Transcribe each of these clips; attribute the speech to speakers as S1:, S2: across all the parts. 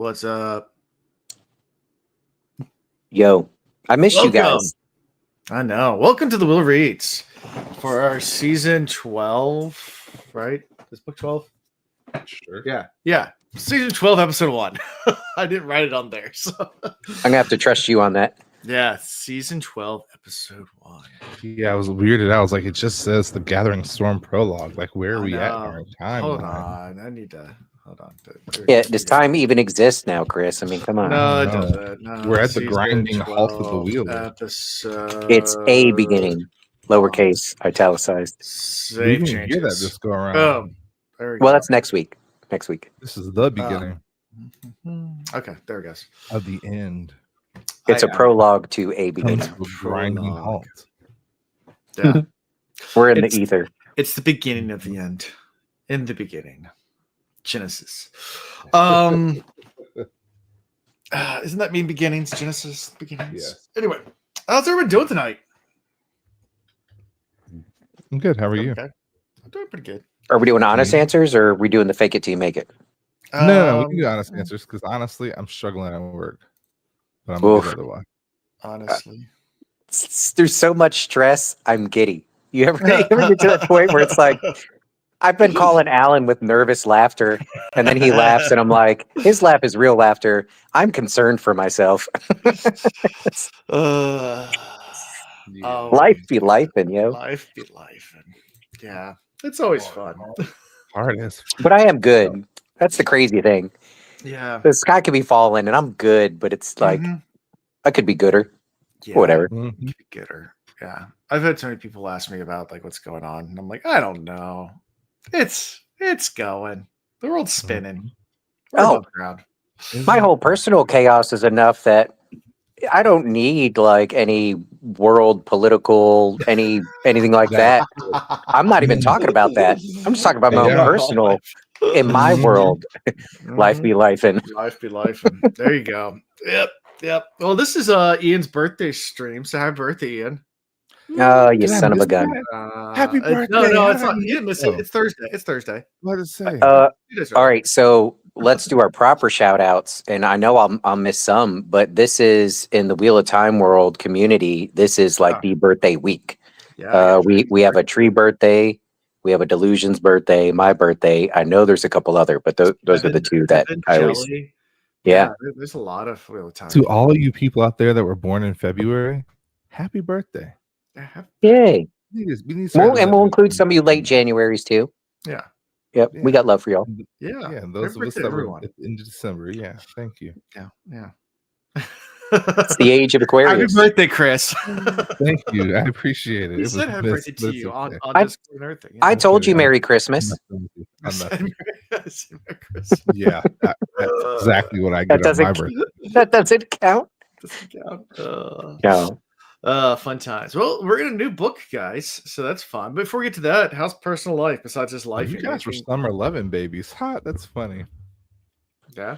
S1: What's up?
S2: Yo, I missed you guys.
S1: I know. Welcome to the Will Reads for our season 12, right? Is book 12?
S3: Sure.
S1: Yeah. Season 12, episode 1. I didn't write it on there. So
S2: I'm gonna have to trust you on that.
S1: yeah, season 12, episode 1.
S3: Yeah, I was weirded out. I was like, it just says the Gathering Storm prologue. Like, where are we at in our timeline?
S1: Hold on. I need to hold on.
S2: Yeah, does time even exist now, Chris? I mean, come on.
S1: No, it
S3: No.
S1: doesn't. No,
S3: We're at the
S1: season
S3: grinding halt of the
S1: 12
S3: wheel.
S1: Episode.
S2: It's a beginning, lowercase, italicized.
S3: We
S1: Save
S3: didn't hear that
S1: changes.
S3: this go around.
S1: Boom. There we go.
S2: Well, that's next week. Next week.
S3: This is the beginning
S1: Okay, there it goes.
S3: of the end.
S2: It's a prologue to a beginning.
S3: Comes to a grinding halt.
S1: Yeah.
S2: We're in
S1: It's-
S2: the ether.
S1: It's the beginning of the end. In the beginning. Genesis. Isn't that mean beginnings? Genesis beginnings?
S3: Yes.
S1: Anyway, how's everyone doing tonight?
S3: I'm good. How are you?
S1: Okay. I'm doing pretty good.
S2: Are we doing honest answers or are we doing the fake it till you make it?
S3: No, we can do honest answers because honestly, I'm struggling at work. But I'm good
S2: Oof.
S3: otherwise.
S1: Honestly.
S2: There's so much stress. I'm giddy. You ever get to that point where it's like, I've been calling Alan with nervous laughter, and then he laughs, and I'm like, his laugh is real laughter. I'm concerned for myself.
S1: Oh,
S2: Life be life, and yo.
S1: Life be life. Yeah. It's always fun.
S3: Hard as
S2: But I am good. That's the crazy thing.
S1: Yeah.
S2: The sky could be falling, and I'm good, but it's like
S1: Mhm.
S2: I could be gooder.
S1: Yeah.
S2: Whatever.
S3: Mhm.
S1: Get her. Yeah. I've had so many people ask me about like what's going on. And I'm like, I don't know. It's going. The world's spinning. We're
S2: Oh.
S1: above ground.
S2: My whole personal chaos is enough that I don't need like any world political anything like that. I'm not even talking about that. I'm just talking about my own
S3: Yeah.
S2: personal in my
S3: Mhm.
S2: world. Life
S1: Mhm.
S2: be life and
S1: Life be life. There you go. Yep. Well, this is Ian's birthday stream. So happy birthday, Ian.
S2: oh, you
S3: Did I
S2: son of a
S3: miss
S2: gun.
S3: that? Happy
S1: No,
S3: birthday.
S1: no,
S3: How
S1: it's
S3: did
S1: not.
S3: I
S1: You didn't miss
S3: know?
S1: it. It's Thursday. It's Thursday.
S3: What did it say?
S1: It is
S2: All right, so let's do our proper shout outs. And I know I'll miss some, but this is in the Wheel of Time world community. This is like the birthday week.
S1: Yeah.
S2: We have a tree birthday, we have a Delusions birthday, my birthday. I know there's a couple other, but those are the two that I always.
S1: Jelly.
S2: Yeah.
S1: There's a lot of Wheel of Time.
S3: To all of you people out there that were born in February, happy birthday.
S2: Yay.
S3: We need
S2: And we'll include some of you late Januaries too.
S1: Yeah.
S2: Yep. We got love for y'all.
S1: Yeah.
S3: Yeah, and those
S1: Happy
S3: of us
S1: birthday,
S3: that were
S1: everyone.
S3: in December. Yeah, thank you.
S1: Yeah.
S2: It's the age of
S1: Happy
S2: Aquarius.
S1: birthday, Chris.
S3: Thank you. I appreciate it.
S1: He
S3: It was
S1: said happy
S3: missed,
S1: birthday
S3: but
S1: to
S3: it's
S1: you on
S3: okay.
S1: Discord and everything.
S2: I told you
S3: Yeah.
S2: Merry
S3: I'm
S2: Christmas.
S3: messing with you. I'm messing with
S1: Merry Christmas.
S3: you. Yeah, that's exactly what I
S2: That
S3: get on my
S2: doesn't
S3: birthday.
S2: that doesn't count.
S1: Doesn't count.
S2: No.
S1: Fun times. Well, we're in a new book, guys, so that's fun. Before we get to that, how's personal life besides just life?
S3: You guys were summer 11 babies. Hot. That's funny.
S1: Yeah.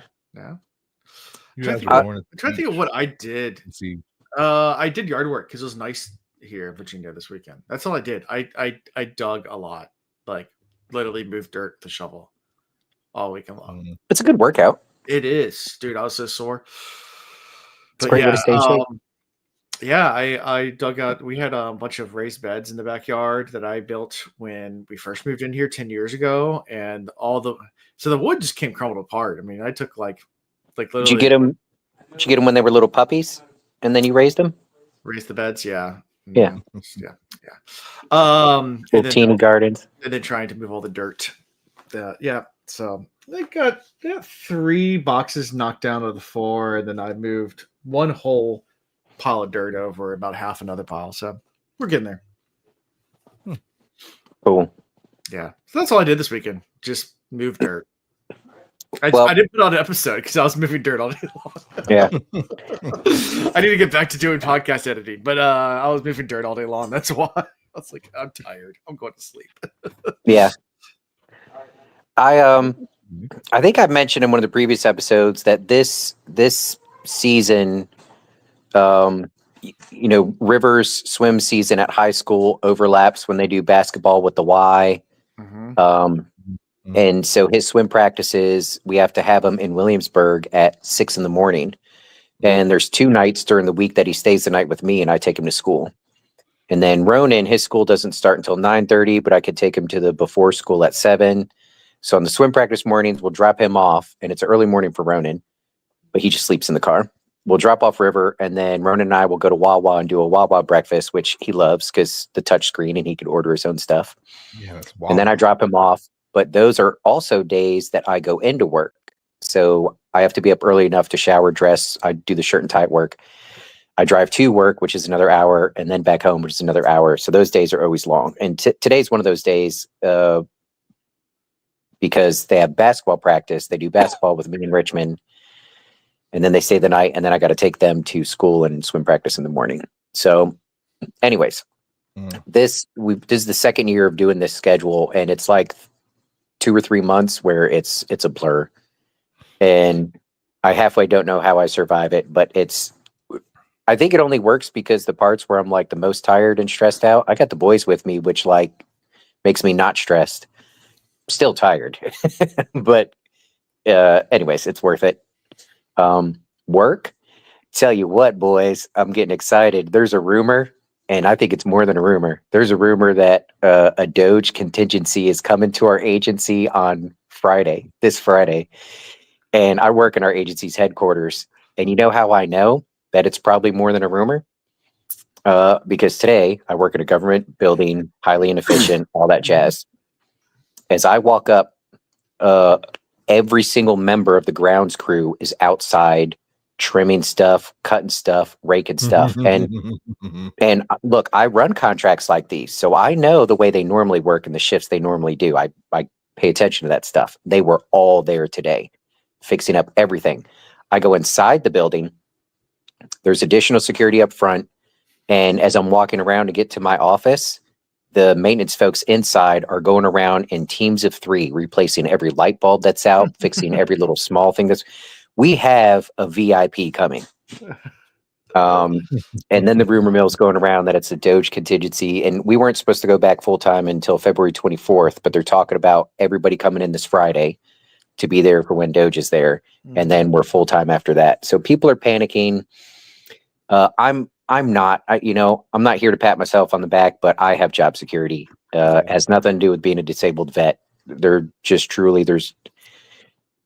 S3: You
S1: Trying
S3: guys
S1: to
S3: were
S1: think-
S3: born at
S1: I'm trying to think of what I did.
S3: See,
S1: I did yard work because it was nice here in Virginia this weekend. That's all I did. I dug a lot, like literally moved dirt with a shovel all weekend long.
S2: It's a good workout.
S1: It is, dude. I was so sore.
S2: It's a great way to stay in shape.
S1: Yeah, I dug out. We had a bunch of raised beds in the backyard that I built when we first moved in here 10 years ago, and the wood just came crumbled apart. I mean, I took like literally.
S2: Did you get them? Did you get them when they were little puppies, and then you raised them?
S1: Raised the beds? Yeah.
S2: Yeah.
S1: Yeah. And
S2: Little
S1: then,
S2: teeny gardens.
S1: and then trying to move all the dirt. So they got 3 boxes knocked down of the 4, and then I moved one whole pile of dirt over about half another pile. So we're getting there.
S2: Cool.
S1: Yeah. So that's all I did this weekend. Just move dirt. I
S2: Well-
S1: didn't put out an episode because I was moving dirt all day long.
S2: Yeah.
S1: I need to get back to doing podcast editing, but I was moving dirt all day long. That's why. I was like, I'm tired. I'm going to sleep.
S2: Yeah. I think I've mentioned in one of the previous episodes that this season, Rivers swim season at high school overlaps when they do basketball with the Y.
S1: Mm-hmm.
S2: And so his swim practices, we have to have him in Williamsburg at 6 a.m. And there's 2 nights during the week that he stays the night with me and I take him to school. And then Ronan, his school doesn't start until 9:30, but I could take him to the before school at 7. So on the swim practice mornings, we'll drop him off, and it's an early morning for Ronan, but he just sleeps in the car. We'll drop off River, and then Ronan and I will go to Wawa and do a Wawa breakfast, which he loves because the touch screen and he can order his own stuff.
S3: Yeah, that's
S2: And then I drop him off. But those are also days that I go into work. So I have to be up early enough to shower, dress. I do the shirt and tie work. I drive to work, which is another hour, and then back home, which is another hour. So those days are always long. And today's one of those days because they have basketball practice. They do basketball with me in Richmond, and then they stay the night, and then I got to take them to school and swim practice in the morning. So anyways, this is the second year of doing this schedule, and it's like 2 or 3 months where it's a blur. And I halfway don't know how I survive it, but I think it only works because the parts where I'm like the most tired and stressed out, I got the boys with me, which like makes me not stressed. Still tired, but anyways, it's worth it. Work. Tell you what, boys, I'm getting excited. There's a rumor, and I think it's more than a rumor. There's a rumor that a Doge contingency is coming to our agency on this Friday. And I work in our agency's headquarters. And you know how I know that it's probably more than a rumor? Because today I work in a government building, highly inefficient, all that jazz. As I walk up, every single member of the grounds crew is outside trimming stuff, cutting stuff, raking stuff. And look, I run contracts like these, so I know the way they normally work and the shifts they normally do. I pay attention to that stuff. They were all there today, fixing up everything. I go inside the building. There's additional security up front. And as I'm walking around to get to my office, the maintenance folks inside are going around in teams of 3, replacing every light bulb that's out, fixing every little small thing we have a VIP coming. And then the rumor mill's going around that it's a Doge contingency, and we weren't supposed to go back full time until February 24th, but they're talking about everybody coming in this Friday to be there for when Doge is there. And then we're full time after that. So people are panicking. I'm not, I'm not here to pat myself on the back, but I have job security. Has nothing to do with being a disabled vet. They're just truly, there's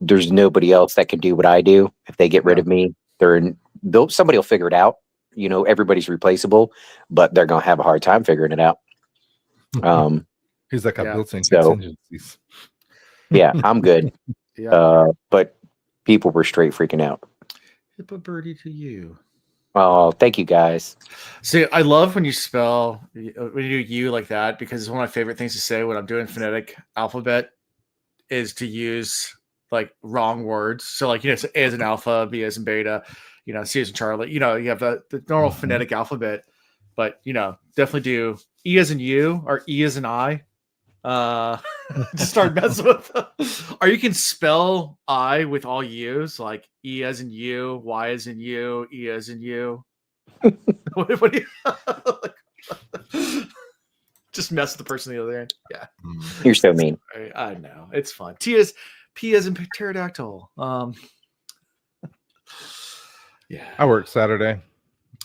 S2: nobody else that can do what I do. If they get rid of me, somebody will figure it out. Everybody's replaceable, but they're going to have a hard time figuring it out.
S3: He's like, I built in contingencies.
S2: Yeah, I'm good. But people were straight freaking out.
S1: Hip a birdie to you.
S2: Oh, thank you guys.
S1: See, I love when you spell, when you do you like that, because it's one of my favorite things to say when I'm doing phonetic alphabet is to use like wrong words. So like, A as in alpha, B as in beta, C as in Charlie, you have the normal phonetic alphabet, but definitely do E as in you or E as in I. Just start messing with them. Or you can spell I with all U's, like E as in you, Y as in you, E as in you. what do you just mess with the person on the other end? Yeah.
S2: You're so mean.
S1: I know. It's fun. P as in pterodactyl. Yeah.
S3: I worked Saturday.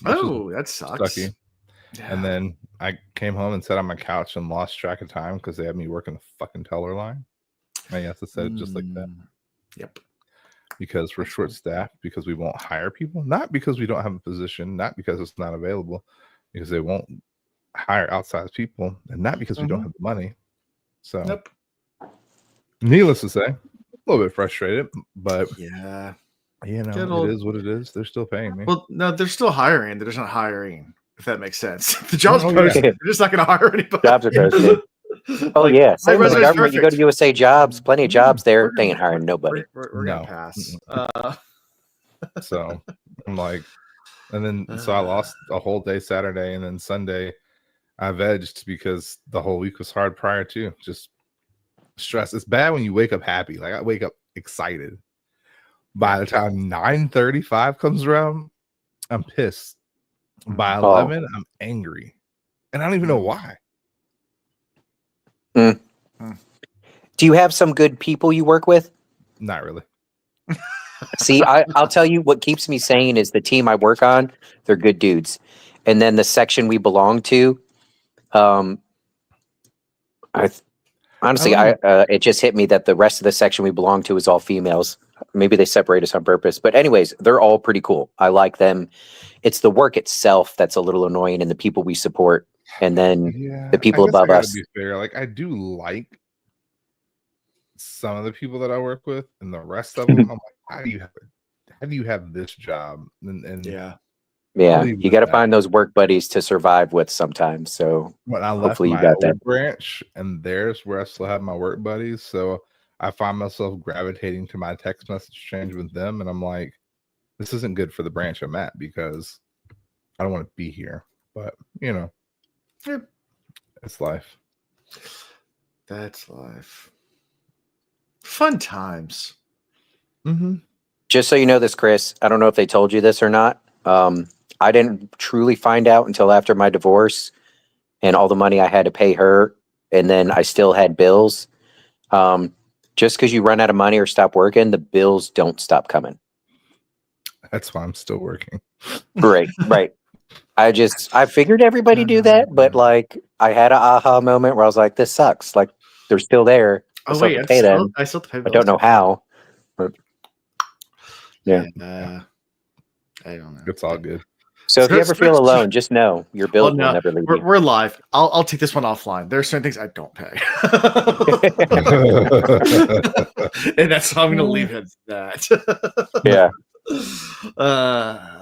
S1: Oh, that sucks.
S3: Sucky. Yeah. And then I came home and sat on my couch and lost track of time because they had me working the fucking teller line. I guess I said it just like that.
S1: Yep.
S3: Because we're short staffed, because we won't hire people, not because we don't have a position, not because it's not available, because they won't hire outside people, and not because we don't have the money. So, needless to say, a little bit frustrated, but
S1: yeah,
S3: it is what it is. They're still paying me.
S1: Well, no, they're still hiring. They're just not hiring. If that makes sense. The job's posted. They're just not going to hire anybody.
S2: Jobs are posted. Yeah. Same with the government. You go to USA Jobs, plenty of jobs there. They ain't hiring nobody.
S1: We're going to pass.
S3: So I'm like, and then so I lost a whole day Saturday, and then Sunday I vegged because the whole week was hard prior to. Just stress. It's bad when you wake up happy. Like I wake up excited. By the time 9:35 comes around, I'm pissed. By 11, I'm angry, and I don't even know why.
S2: Do you have some good people you work with?
S3: Not really.
S2: See, I'll tell you what keeps me sane is the team I work on. They're good dudes, and then the section we belong to. I honestly,
S3: I
S2: it just hit me that the rest of the section we belong to is all females. Maybe they separate us on purpose, but anyways, they're all pretty cool. I like them. It's the work itself that's a little annoying, and the people we support, and then
S3: Yeah,
S2: the people
S3: I guess
S2: above
S3: I gotta
S2: us.
S3: be fair. Like I do like some of the people that I work with, and the rest of them, I'm like, how do you have this job? And
S1: Yeah.
S2: Yeah,
S3: leave
S2: you
S3: it
S2: got to
S3: at
S2: find those work buddies to survive with sometimes. So
S3: when I left
S2: hopefully you
S3: my
S2: got that.
S3: old branch and there's where I still have my work buddies, so I find myself gravitating to my text message exchange with them, and I'm like, this isn't good for the branch I'm at because I don't want to be here. But
S1: Yeah.
S3: it's life.
S1: That's life. Fun times.
S3: Mm-hmm.
S2: Just so you know this, Chris, I don't know if they told you this or not. I didn't truly find out until after my divorce and all the money I had to pay her, and then I still had bills. Just because you run out of money or stop working, the bills don't stop coming.
S3: That's why I'm still working.
S2: Right. I figured everybody do that, but like I had an aha moment where I was like, this sucks. Like they're still there.
S1: Oh wait,
S2: I still have to pay them.
S1: I still have to pay
S2: I
S1: bills.
S2: don't know how. But yeah.
S1: I don't know.
S3: It's all good.
S2: So if you ever feel alone, just know your bills will
S1: no,
S2: never leave you.
S1: we're live. I'll take this one offline. There are certain things I don't pay, and that's how I'm going to leave it at that.
S2: Yeah.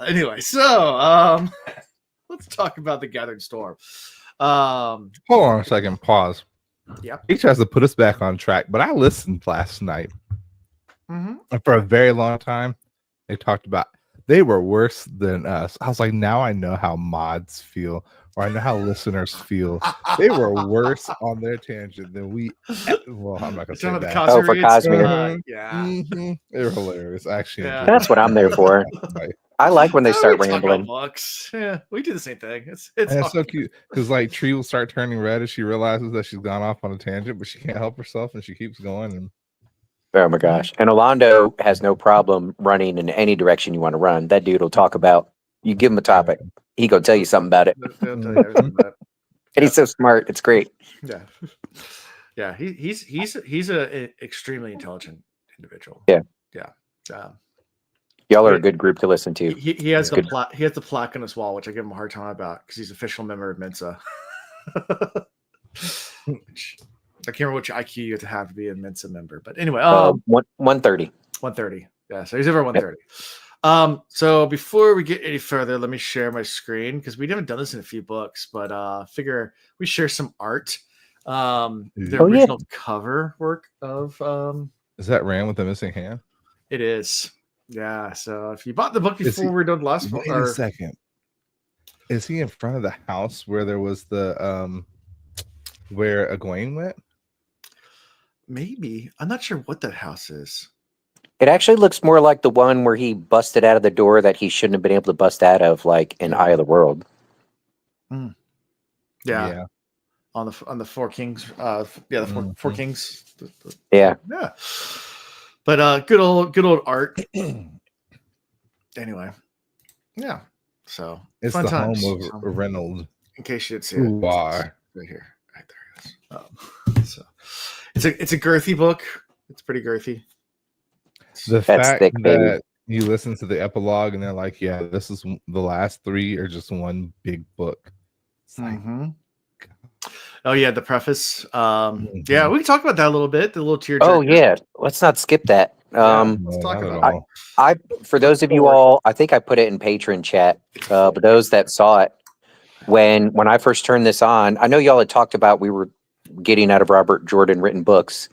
S1: Anyway, so let's talk about the Gathered Storm.
S3: Hold on a second. Pause.
S1: Yeah.
S3: He tries to put us back on track, but I listened last night.
S1: Mm-hmm.
S3: And for a very long time, they talked about they were worse than us. I was like, now I know how mods feel, or I know how listeners feel. They were worse on their tangent than we. Well, I'm not gonna say that.
S2: Oh, for Cosmere.
S1: Yeah.
S3: Mm-hmm. They were hilarious. Actually,
S1: Yeah.
S2: That's what I'm there for.
S3: like,
S2: I like when they start
S1: we talk about
S2: rambling.
S1: books. Yeah, we do the same thing. It's
S3: so cute because like Tree will start turning red as she realizes that she's gone off on a tangent, but she can't help herself and she keeps going. And
S2: Oh my gosh. And Alondo has no problem running in any direction you want to run. That dude will talk about, you give him a topic, he go tell you something about it.
S1: They'll tell you everything about it.
S2: And he's so smart. It's great.
S1: Yeah. Yeah. He's a extremely intelligent individual.
S2: Yeah.
S1: Yeah.
S2: Y'all are a good group to listen to.
S1: He has the he has the plaque on his wall, which I give him a hard time about because he's an official member of Mensa. Which, I can't remember which IQ you have to have to be a Mensa member, but anyway,
S2: 130.
S1: 130. Yeah, so he's over 130. So before we get any further, let me share my screen because we haven't done this in a few books, but figure we share some art. The original cover work of
S3: is that Ram with the missing hand?
S1: It is. Yeah. So if you bought the book before we're done last book,
S3: wait a second. Is he in front of the house where there was the where Egwene went?
S1: Maybe. I'm not sure what that house is.
S2: It actually looks more like the one where he busted out of the door that he shouldn't have been able to bust out of, like in Eye of the World.
S1: Yeah. On the Four Kings. Four Kings.
S2: Yeah.
S1: But good old art. Anyway. Yeah. So
S3: it's
S1: fun
S3: the
S1: times.
S3: home of Reynolds.
S1: In case you didn't see it. Right here. Right there it is. So it's a girthy book. It's pretty girthy.
S3: The fact that you listen to the epilogue and they're like, yeah, this is the last three are just one big book. It's like,
S1: oh yeah, the preface. Yeah, we can talk about that a little bit. The little tear.
S2: Oh yeah, let's not skip that.
S1: Let's talk about it.
S2: I for those of you all, I think I put it in patron chat. But those that saw it, when I first turned this on, I know y'all had talked about we were getting out of Robert Jordan written books.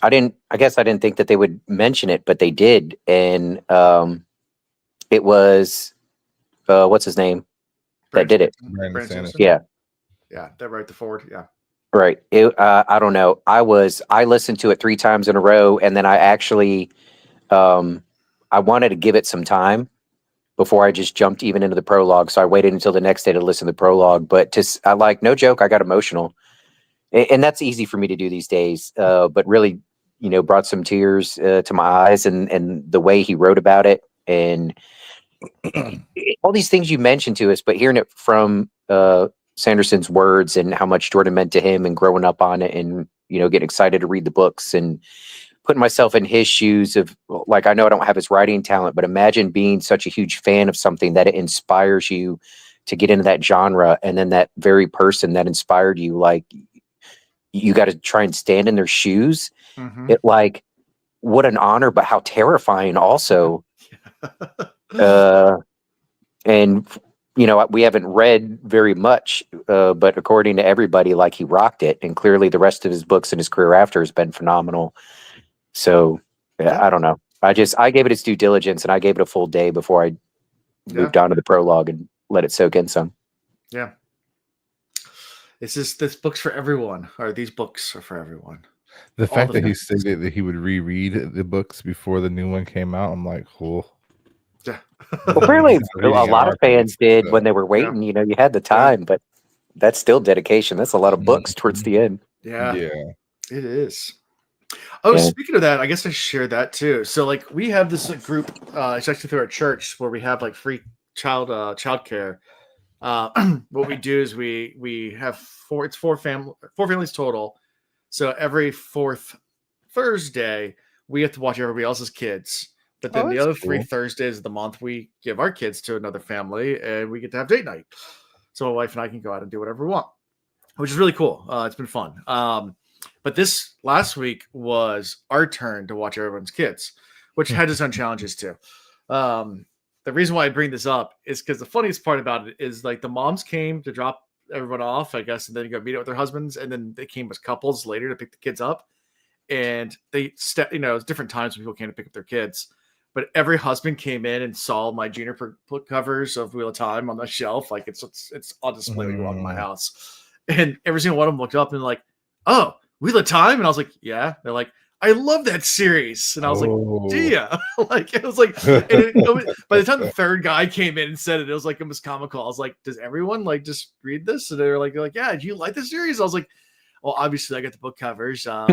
S2: I guess I didn't think that they would mention it, but they did. And it was what's his name that did it? Yeah.
S1: Yeah, that wrote the forward. Yeah.
S2: Right. I don't know. I listened to it 3 times in a row, and then I actually I wanted to give it some time before I just jumped even into the prologue. So I waited until the next day to listen to the prologue. But I like, no joke, I got emotional. And that's easy for me to do these days. But really, brought some tears to my eyes, and the way he wrote about it, and all these things you mentioned to us, but hearing it from Sanderson's words and how much Jordan meant to him, and growing up on it, and getting excited to read the books, and putting myself in his shoes of, like, I know I don't have his writing talent, but imagine being such a huge fan of something that it inspires you to get into that genre, and then that very person that inspired you, like, you got to try and stand in their shoes.
S1: Mhm.
S2: It, like, what an honor, but how terrifying also. And we haven't read very much, but according to everybody, like, he rocked it, and clearly the rest of his books and his career after has been phenomenal. So
S1: Yeah.
S2: I don't know. I gave it its due diligence, and I gave it a full day before I moved on to the prologue and let it soak in some.
S1: Yeah. This book's for everyone, or these books are for everyone.
S3: The
S1: All
S3: fact
S1: the
S3: that he
S1: fans.
S3: stated that he would reread the books before the new one came out, I'm like, cool.
S1: Yeah.
S2: Well, apparently a
S3: Reading
S2: lot of
S3: our
S2: fans
S3: pace,
S2: did
S3: so.
S2: when they were waiting. You had the time, but that's still dedication. That's a lot of books towards the end.
S1: Yeah.
S3: Yeah.
S1: It is. Oh,
S2: Yeah.
S1: speaking of that, I guess I shared that too. So, like, we have this group, it's actually through our church, where we have like free child care. What we do is we have four families total. So every fourth Thursday, we have to watch everybody else's kids. But then the
S3: that's
S1: other 3
S3: cool.
S1: Thursdays of the month, we give our kids to another family, and we get to have date night. So my wife and I can go out and do whatever we want, which is really cool. It's been fun. But this last week was our turn to watch everyone's kids, which had its own challenges too. The reason why I bring this up is because the funniest part about it is, like, the moms came to drop everyone off, I guess, and then go meet up with their husbands, and then they came as couples later to pick the kids up. And they it's different times when people came to pick up their kids. But every husband came in and saw my junior book covers of Wheel of Time on the shelf, like it's on display when you walk in my house. And every single one of them looked up and like, "Oh, Wheel of Time," and I was like, "Yeah." They're like, "I love that series," and I was like, "Do ya?" Like, it was like, by the time the third guy came in and said it, it was like almost comical. I was like, "Does everyone like just read this?" And they're like, "Yeah, do you like the series?" I was like, "Well, obviously, I got the book covers. I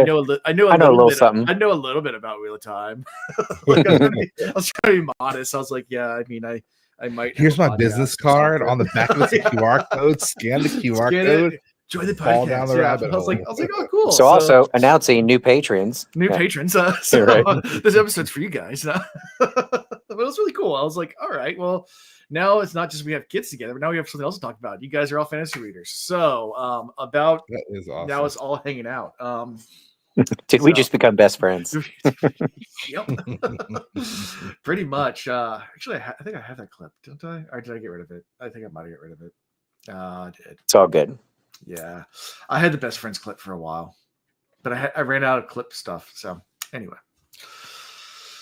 S1: know a little bit.
S2: something.
S1: I know a little bit about Wheel of Time." Like, I was trying to be modest. I was like, "Yeah, I mean, I might."
S3: Here's my business card. On the back of it's a QR code. Scan the QR code.
S1: Join the
S3: Fall
S1: podcast.
S3: down the rabbit
S1: I was like, "Oh, cool."
S2: So also announcing new patrons.
S1: Patrons.
S2: Right.
S1: This episode's for you guys. But it was really cool. I was like, all right, well, now it's not just we have kids together, but now we have something else to talk about. You guys are all fantasy readers. So about
S3: that is awesome.
S1: now it's all hanging out.
S2: Did we just become best friends?
S1: Yep. Pretty much. Actually, I think I have that clip, don't I? Or did I get rid of it? I think I might have got rid of it. I did.
S2: It's all good.
S1: Yeah. I had the best friends clip for a while, but I ran out of clip stuff. So anyway.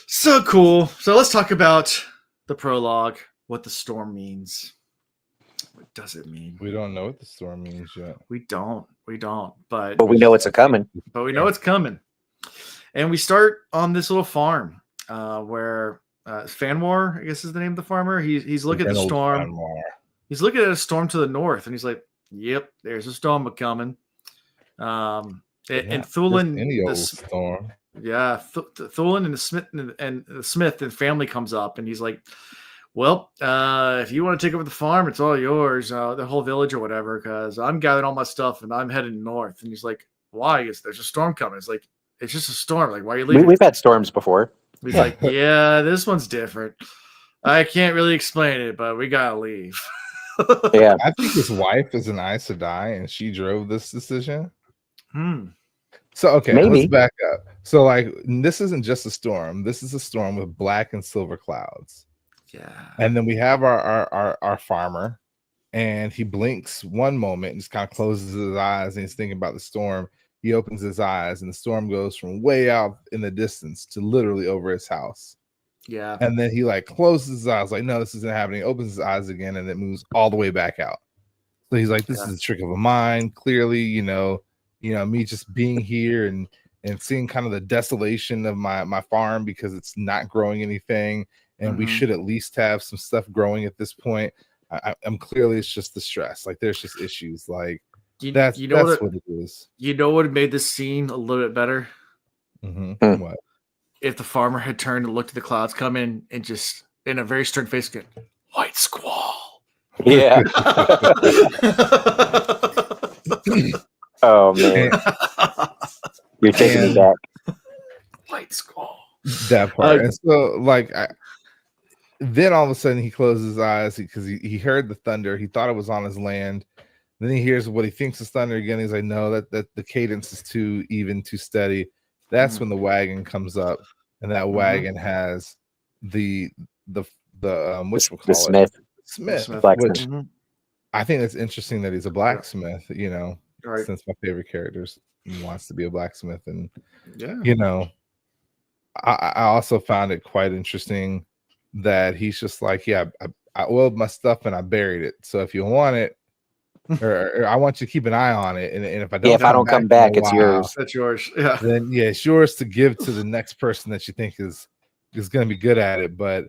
S1: So cool. So let's talk about the prologue, what the storm means. What does it mean?
S3: We don't know what the storm means yet.
S1: We don't. But
S2: we know it's coming.
S1: But we know it's coming. And we start on this little farm where Fanwar, I guess is the name of the farmer. He's looking at the storm. He's looking at a storm to the north, and he's like, "Yep, there's a storm coming." And Thulin,
S3: the storm.
S1: Yeah, Thulin and the Smith and family comes up, and he's like, "Well, if you want to take over the farm, it's all yours, the whole village or whatever, because I'm gathering all my stuff and I'm heading north." And he's like, "Why? There's a storm coming." It's like, "It's just a storm. Like, why are you leaving?"
S2: We've had storms before.
S1: He's like, "Yeah, this one's different. I can't really explain it, but we gotta leave."
S2: Yeah,
S3: I think his wife is an Aes Sedai, and she drove this decision. So okay, let's back up. So like, this isn't just a storm. This is a storm with black and silver clouds.
S1: Yeah.
S3: And then we have our farmer, and he blinks one moment and just kind of closes his eyes, and he's thinking about the storm. He opens his eyes, and the storm goes from way out in the distance to literally over his house.
S1: Yeah.
S3: And then he like closes his eyes, like, no, this isn't happening. Opens his eyes again, and it moves all the way back out. So he's like, this is a trick of a mind. Clearly, me just being here and seeing kind of the desolation of my farm because it's not growing anything, and we should at least have some stuff growing at this point. I'm clearly, it's just the stress. Like, there's just issues. Like, That's
S1: you know
S3: what it is.
S1: You know what made this scene a little bit better?
S3: Mm-hmm. What?
S1: If the farmer had turned and looked at the clouds come in and just in a very stern face, go, white squall.
S2: Yeah. Oh man, you're taking me back.
S1: White squall.
S3: That part. And so, like, then all of a sudden he closes his eyes because he heard the thunder. He thought it was on his land. Then he hears what he thinks is thunder again. He's like, no, that the cadence is too even, too steady. That's when the wagon comes up, and that wagon has the
S2: Smith.
S3: Which I think it's interesting that he's a blacksmith. You know,
S1: right.
S3: Since my favorite characters wants to be a blacksmith, and
S1: yeah,
S3: you know, I also found it quite interesting that he's just like, yeah, I oiled my stuff and I buried it. So if you want it, or I want you to keep an eye on it, and if I don't,
S2: come back, it's yours.
S1: That's yours. Yeah.
S3: Then it's yours to give to the next person that you think is going to be good at it. But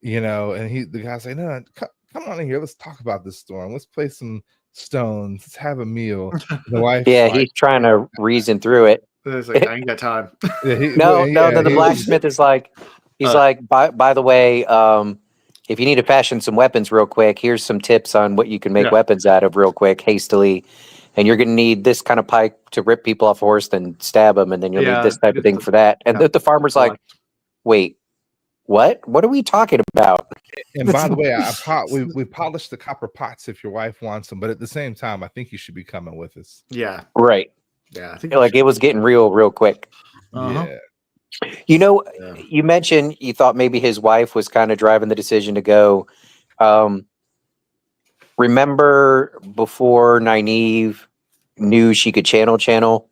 S3: you know, and the guy's like, no, come on in here. Let's talk about this storm. Let's play some stones. Let's have a meal. The wife,
S2: he's trying to reason through it.
S1: It's like, I ain't got time.
S2: Then the blacksmith is like, he's like, by the way, if you need to fashion some weapons real quick, here's some tips on what you can make weapons out of real quick, hastily. And you're going to need this kind of pike to rip people off a horse, then stab them, and then you'll need this type of thing for that. And the farmer's like, wait, what? What are we talking about?
S3: And by the way, we polished the copper pots if your wife wants them, but at the same time, I think you should be coming with us.
S1: Yeah.
S2: Right.
S1: Yeah. I think
S2: it was getting real quick.
S3: Yeah.
S2: You know, you mentioned you thought maybe his wife was kind of driving the decision to go. Remember before Nynaeve knew she could channel,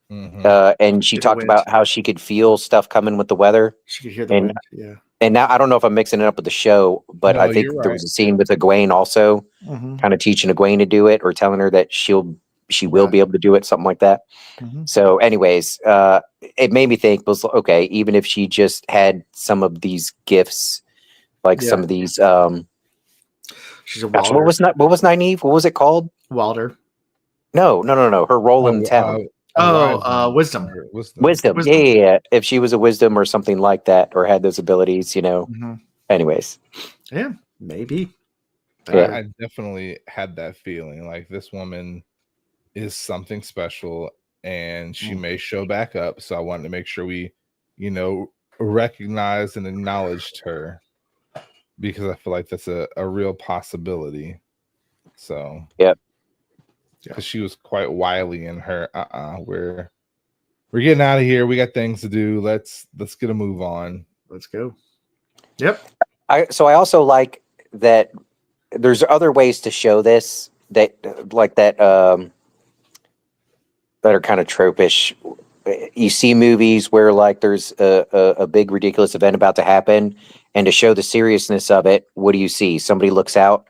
S2: and she talked about how she could feel stuff coming with the weather.
S1: She could hear the wind. Yeah.
S2: And now I don't know if I'm mixing it up with the show, but I think there was a scene with Egwene also, kind of teaching Egwene to do it or telling her that she will be able to do it, something like that. So anyways, it made me think, was okay, even if she just had some of these gifts, like some of these,
S1: she's a
S2: gosh,
S1: welder.
S2: what was Nynaeve? What was it called?
S1: Welder.
S2: No. Her role in town.
S1: Wisdom.
S2: Wisdom. Yeah. If she was a wisdom or something like that, or had those abilities, you know. Anyways.
S1: Yeah, maybe.
S3: I definitely had that feeling. Like, this woman is something special, and she may show back up. So I wanted to make sure we, you know, recognized and acknowledged her, because I feel like that's a real possibility. So because she was quite wily in her we're getting out of here, we got things to do, let's get a move on,
S1: let's go. Yep.
S2: I also like that there's other ways to show this that that are kind of tropish. You see movies where like there's a big ridiculous event about to happen, and to show the seriousness of it, what do you see? Somebody looks out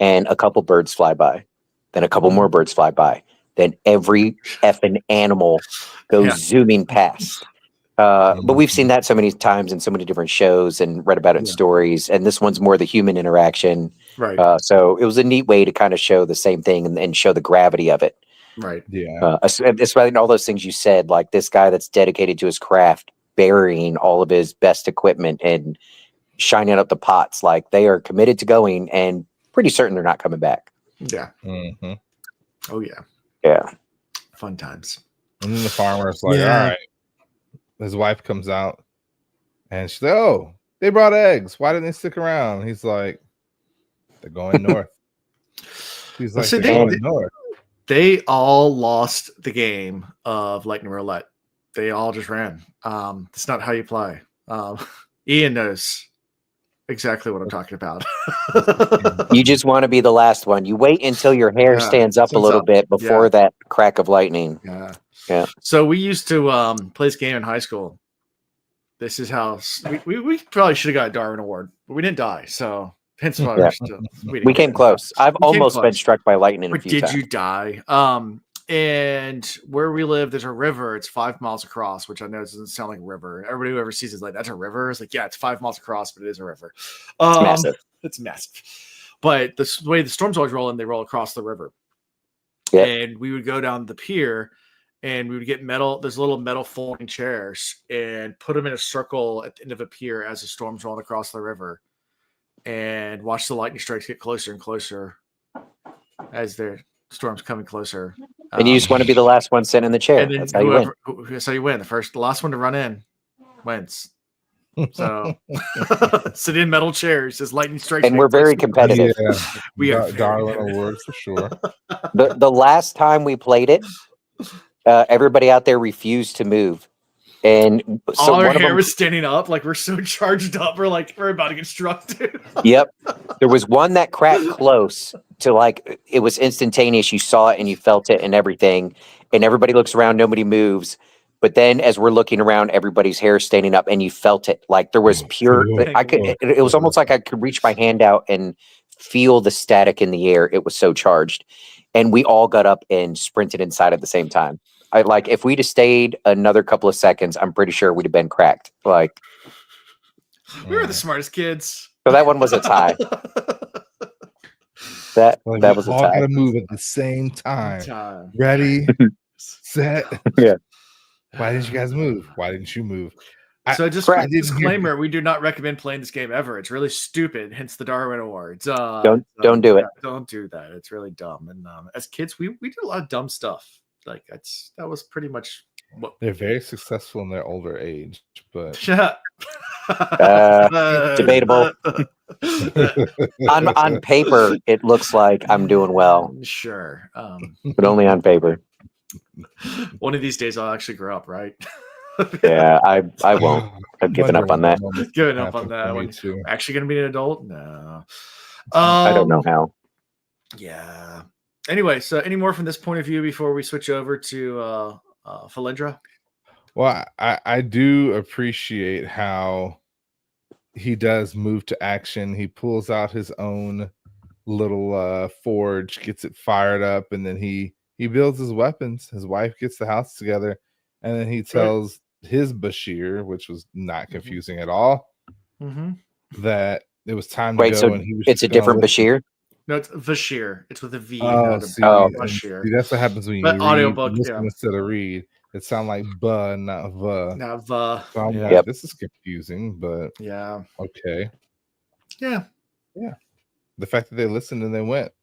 S2: and a couple birds fly by, then a couple more birds fly by, then every effing animal goes zooming past. But we've seen that so many times in so many different shows and read about it in stories, and this one's more the human interaction.
S1: Right.
S2: So it was a neat way to kind of show the same thing and show the gravity of it.
S1: Right.
S3: Yeah.
S2: Especially all those things you said, like this guy that's dedicated to his craft, burying all of his best equipment and shining up the pots. Like, they are committed to going and pretty certain they're not coming back.
S1: Yeah. Oh yeah.
S2: Yeah.
S1: Fun times.
S3: And then the farmer's like, all right. His wife comes out and she's like, oh, they brought eggs. Why didn't they stick around? He's like, they're going north. He's like, they're going north.
S1: They all lost the game of lightning roulette. They all just ran. That's not how you play. Ian knows exactly what I'm talking about.
S2: You just want to be the last one. You wait until your hair stands up a little bit before that crack of lightning. Yeah.
S1: So we used to play this game in high school. This is how we probably should have got a Darwin Award, but we didn't die. So hence why
S2: we came close. I've almost been struck by lightning a few times.
S1: Did you die? And where we live, there's a river. It's 5 miles across, which I know doesn't sound like a river. Everybody who ever sees it is like, that's a river. It's like, yeah, it's 5 miles across, but it is a river.
S2: It's massive.
S1: It's massive. But the way the storms always roll in, they roll across the river.
S2: Yep.
S1: and we would go down the pier, and we would get there's little metal folding chairs, and put them in a circle at the end of a pier as the storm's rolling across the river, and watch the lightning strikes get closer and closer as the storm's coming closer.
S2: And you just want to be the last one sitting in the chair.
S1: And then
S2: That's how you win.
S1: that's how you win. The last one to run in wins. So sit in metal chairs as lightning strikes.
S2: And we're very competitive.
S3: Yeah,
S1: We are
S3: Darwin Awards for sure.
S2: The last time we played it, everybody out there refused to move. And so
S1: all our
S2: one of
S1: hair
S2: them,
S1: was standing up, like we're so charged up. We're about to get struck, dude.
S2: yep. There was one that cracked close to like it was instantaneous. You saw it and you felt it and everything. And everybody looks around, nobody moves. But then as we're looking around, everybody's hair standing up and you felt it. Like there was pure it was almost like I could reach my hand out and feel the static in the air. It was so charged. And we all got up and sprinted inside at the same time. If we'd have stayed another couple of seconds, I'm pretty sure we'd have been cracked. Like
S1: we were the smartest kids.
S2: So that one was a tie. That was a
S3: all
S2: tie.
S3: gotta move at the same time. Ready, set.
S2: Yeah.
S3: Why didn't you guys move? Why didn't you move?
S1: So just a disclaimer: we do not recommend playing this game ever. It's really stupid. Hence the Darwin Awards.
S2: Don't do it.
S1: Don't do that. It's really dumb. And as kids, we did a lot of dumb stuff. Like that was pretty much what
S3: They're very successful in their older age, but
S2: debatable. on paper, it looks like I'm doing well.
S1: Sure,
S2: but only on paper.
S1: One of these days, I'll actually grow up, right?
S2: Yeah, I won't. I've given up on that.
S1: Given up on that. When actually going to be an adult? No.
S2: I don't know how.
S1: Yeah. Anyway, so any more from this point of view before we switch over to Felindra?
S3: Well, I do appreciate how he does move to action. He pulls out his own little forge, gets it fired up, and then he builds his weapons. His wife gets the house together, and then he tells his Bashir, which was not confusing at all, that it was time to go.
S2: So
S3: and he was
S2: it's a different Bashir?
S1: No, it's Bashir. It's with a V.
S3: Bashir. See, that's what happens when you read
S1: audiobook
S3: instead of read. It sounds like "ba," not "va."
S1: Not "va."
S3: So I'm like, this is confusing, but
S1: yeah,
S3: okay,
S1: yeah.
S3: The fact that they listened and they went.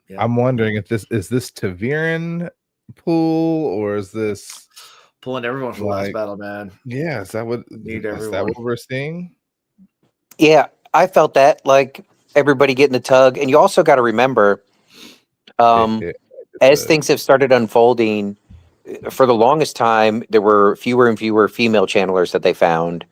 S1: Yeah.
S3: I'm wondering if this Taviran pool or is this
S1: pulling everyone from last battle, man?
S3: Yeah, is that what we're seeing?
S2: Yeah, I felt that, like everybody getting the tug. And you also got to remember, as things have started unfolding, for the longest time, there were fewer and fewer female channelers that they found,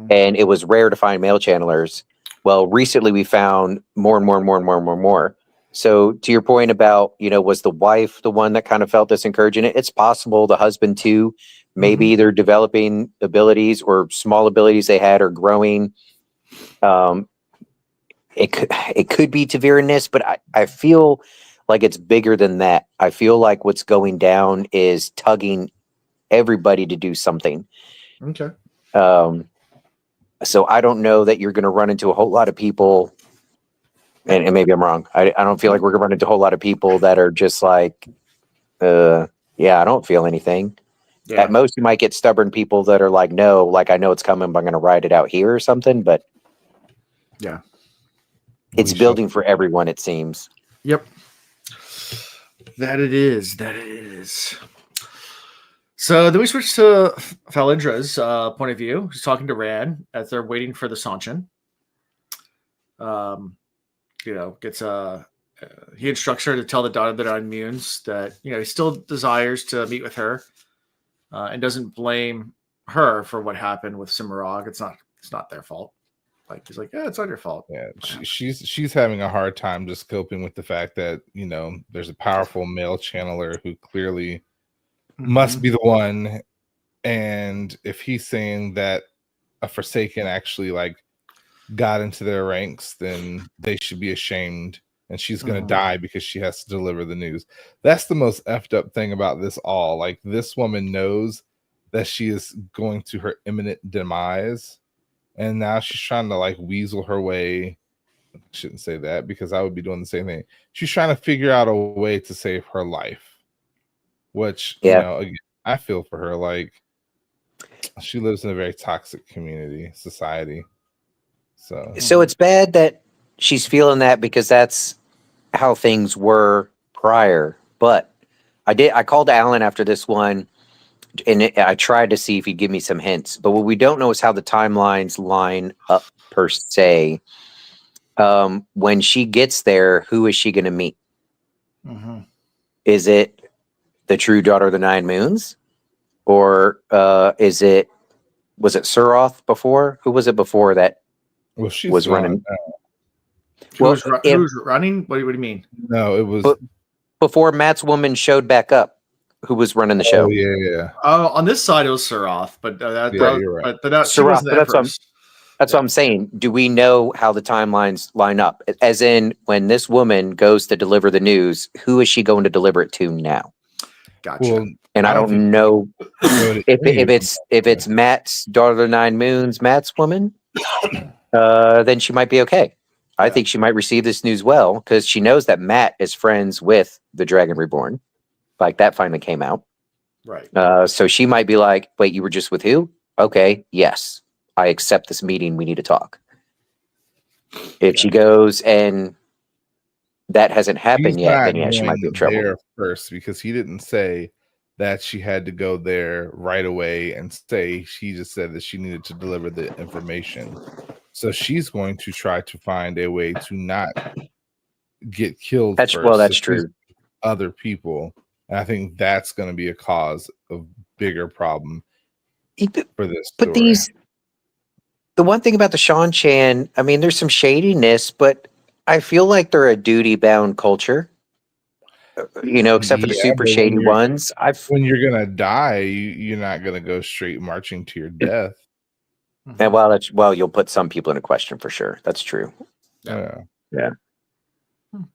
S2: and it was rare to find male channelers. Well, recently we found more and more and more and more and more and more. So to your point about, was the wife the one that kind of felt this encouraging? It's possible the husband too. Maybe they're developing abilities or small abilities they had are growing. It could be Taviran-ness, but I feel like it's bigger than that. I feel like what's going down is tugging everybody to do something.
S1: Okay.
S2: So I don't know that you're going to run into a whole lot of people, and maybe I'm wrong. I don't feel like we're going to run into a whole lot of people that are just like, I don't feel anything. Yeah. At most, you might get stubborn people that are like, no, like I know it's coming, but I'm going to ride it out here or something. But
S1: yeah,
S2: it's building for everyone, it seems.
S1: Yep. That it is. So then we switch to Falindra's point of view. He's talking to Rand as they're waiting for the Sanchin. Gets he instructs her to tell the daughter that on Munes that he still desires to meet with her, and doesn't blame her for what happened with Cimarog. It's not their fault. Like he's like, yeah, it's not your fault.
S3: Yeah, she's having a hard time just coping with the fact that there's a powerful male channeler who clearly must be the one, and if he's saying that a Forsaken actually like got into their ranks, then they should be ashamed, and she's gonna die because she has to deliver the news. That's the most effed up thing about this all. Like this woman knows that she is going to her imminent demise, and now she's trying to like weasel her way. I shouldn't say that because I would be doing the same thing. She's trying to figure out a way to save her life. which
S2: Yeah.
S3: again, I feel for her. Like she lives in a very toxic society.
S2: So it's bad that she's feeling that because that's how things were prior. But I called Alan after this one, and I tried to see if he'd give me some hints. But what we don't know is how the timelines line up per se. When she gets there, who is she going to meet?
S1: Mm-hmm.
S2: Is it the true daughter of the Nine Moons, or was it Suroth before? Who was it before that
S3: well, she's
S2: was
S3: gone
S2: running?
S3: now.
S2: Well,
S1: Who's running? What do you mean?
S3: No, it was.
S2: But before Matt's woman showed back up, who was running the show?
S3: Oh yeah.
S1: On this side it was Suroth, but
S3: You're right.
S1: but she
S2: Suroth,
S1: wasn't the
S2: but
S1: Empress.
S2: That's what I'm saying. Do we know how the timelines line up? As in, when this woman goes to deliver the news, who is she going to deliver it to now?
S1: Gotcha.
S3: Well,
S2: And I don't know if it's Matt's daughter of the Nine Moons, Matt's woman. Then she might be okay. I think she might receive this news well because she knows that Matt is friends with the Dragon Reborn. Like that finally came out.
S1: Right.
S2: So she might be like, "Wait, you were just with who? Okay, yes, I accept this meeting. We need to talk." If she goes and that hasn't happened yet, then yeah, she might be in trouble.
S3: There first, because he didn't say that she had to go there right away and stay. She just said that she needed to deliver the information. So she's going to try to find a way to not get killed first.
S2: Well, that's true.
S3: Other people. And I think that's going to be a cause of bigger problem for this story.
S2: But the one thing about the Sean Chan, I mean, there's some shadiness, but I feel like they're a duty-bound culture. Except for the super shady ones.
S3: When you're gonna die, you're not gonna go straight marching to your death.
S2: And you'll put some people in a question for sure. That's true.
S3: Yeah.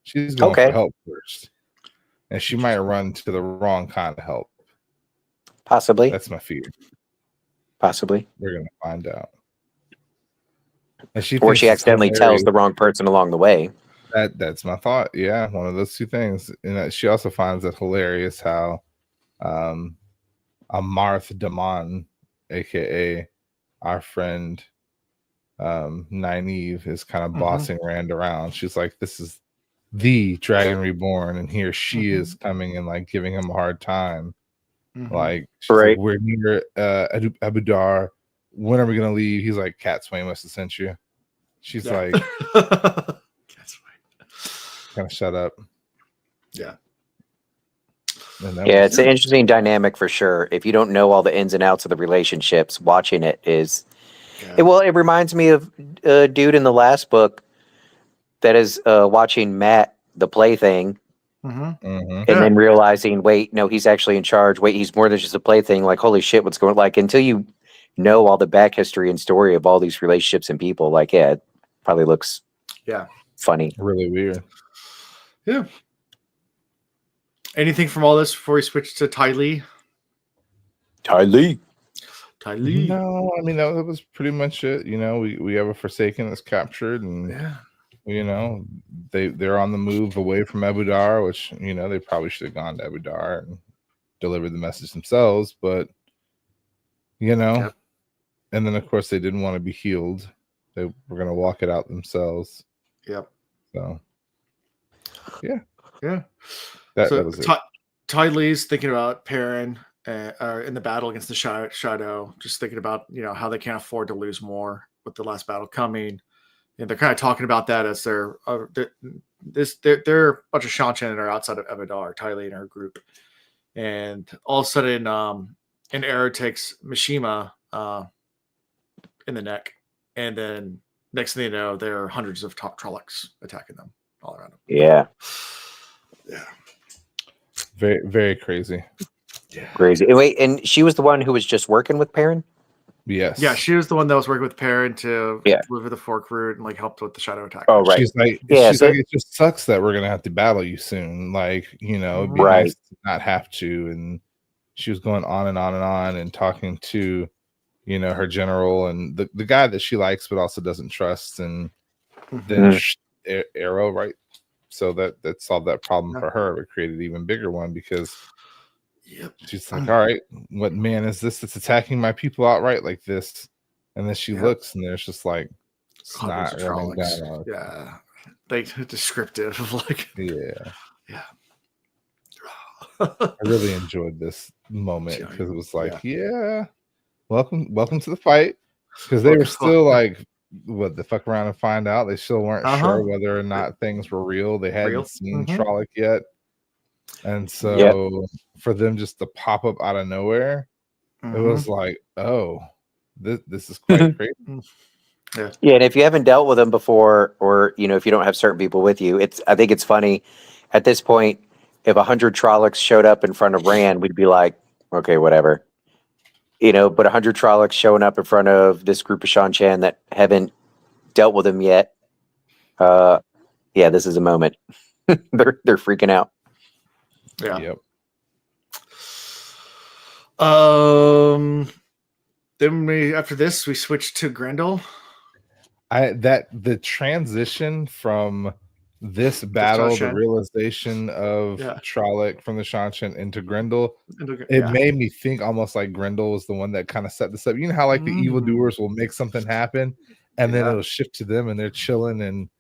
S3: She's going for help first, and she might run to the wrong kind of help.
S2: Possibly.
S3: That's my fear.
S2: Possibly.
S3: We're gonna find out. And
S2: she accidentally tells the wrong person along the way.
S3: That's my thought. Yeah, one of those two things. And she also finds it hilarious how Amarth Daman, aka our friend Nynaeve, is kind of bossing Rand around. She's like, "This is the Dragon Reborn," and here she is coming and like giving him a hard time. Like, she's like, "We're near Abu Dar. When are we gonna leave?" He's like, "Cat Swain must have sent you." She's like, kind of shut up.
S1: Yeah.
S2: It's an interesting dynamic for sure. If you don't know all the ins and outs of the relationships, watching it is it reminds me of a dude in the last book that is watching Matt the plaything and then realizing, wait, no, he's actually in charge. Wait, he's more than just a plaything. Like, holy shit, what's going on? Like, until you know all the back history and story of all these relationships and people, like, it probably looks funny.
S3: Really weird.
S1: Yeah. Anything from all this before we switch to Ty Lee?
S2: Ty Lee.
S3: No, I mean that was pretty much it. We have a Forsaken that's captured, and they're on the move away from Abu Dar, which they probably should have gone to Abu Dar and delivered the message themselves, but and then of course they didn't want to be healed. They were going to walk it out themselves.
S1: Yep.
S3: So yeah.
S1: So
S3: that was it.
S1: Ty Lee's thinking about Perrin in the battle against the Shadow, just thinking about how they can't afford to lose more with the last battle coming, and they're kind of talking about that as they're a bunch of Shan-Chan that are outside of Evadar, Ty Lee and her group, and all of a sudden an arrow takes Mishima in the neck, and then next thing you know, there are hundreds of Trollocs attacking them all around them.
S2: Yeah.
S3: Very, very crazy.
S2: Yeah. Crazy. Wait, and she was the one who was just working with Perrin?
S3: Yes.
S1: Yeah, she was the one that was working with Perrin to deliver the fork root and helped with the shadow attack.
S2: Oh, right.
S3: She's like, it just sucks that we're gonna have to battle you soon. Like, it'd be nice to not have to. And she was going on and on and on and talking to, her general and the guy that she likes but also doesn't trust, and then Arrow, right? So that solved that problem for her, but created an even bigger one because
S1: Yep.
S3: She's like, all right, what man is this that's attacking my people outright like this? And then she looks, and there's just like
S1: Hundreds
S3: snot
S1: of
S3: running
S1: Trollocs.
S3: down on her.
S1: Yeah. Like descriptive of like
S3: Yeah.
S1: yeah.
S3: I really enjoyed this moment because it was like, welcome to the fight. Because they were still like, what, the fuck around and find out? They still weren't sure whether or not things were real. They hadn't seen Trolloc yet. And so for them just to pop up out of nowhere, it was like, oh, this is quite crazy.
S2: Yeah, and if you haven't dealt with them before, or if you don't have certain people with you, I think it's funny. At this point, if 100 Trollocs showed up in front of Rand, we'd be like, okay, whatever. But 100 Trollocs showing up in front of this group of Shan-Chan that haven't dealt with him yet, this is a moment. they're freaking out.
S1: Yeah.
S3: Yep.
S1: Then after this we switched to Grendel.
S3: The transition from this battle, the realization of Trolloc from the Shan-Chan into Grendel, it made me think almost like Grendel was the one that kind of set this up. You know how like the evildoers will make something happen and then it'll shift to them and they're chilling, and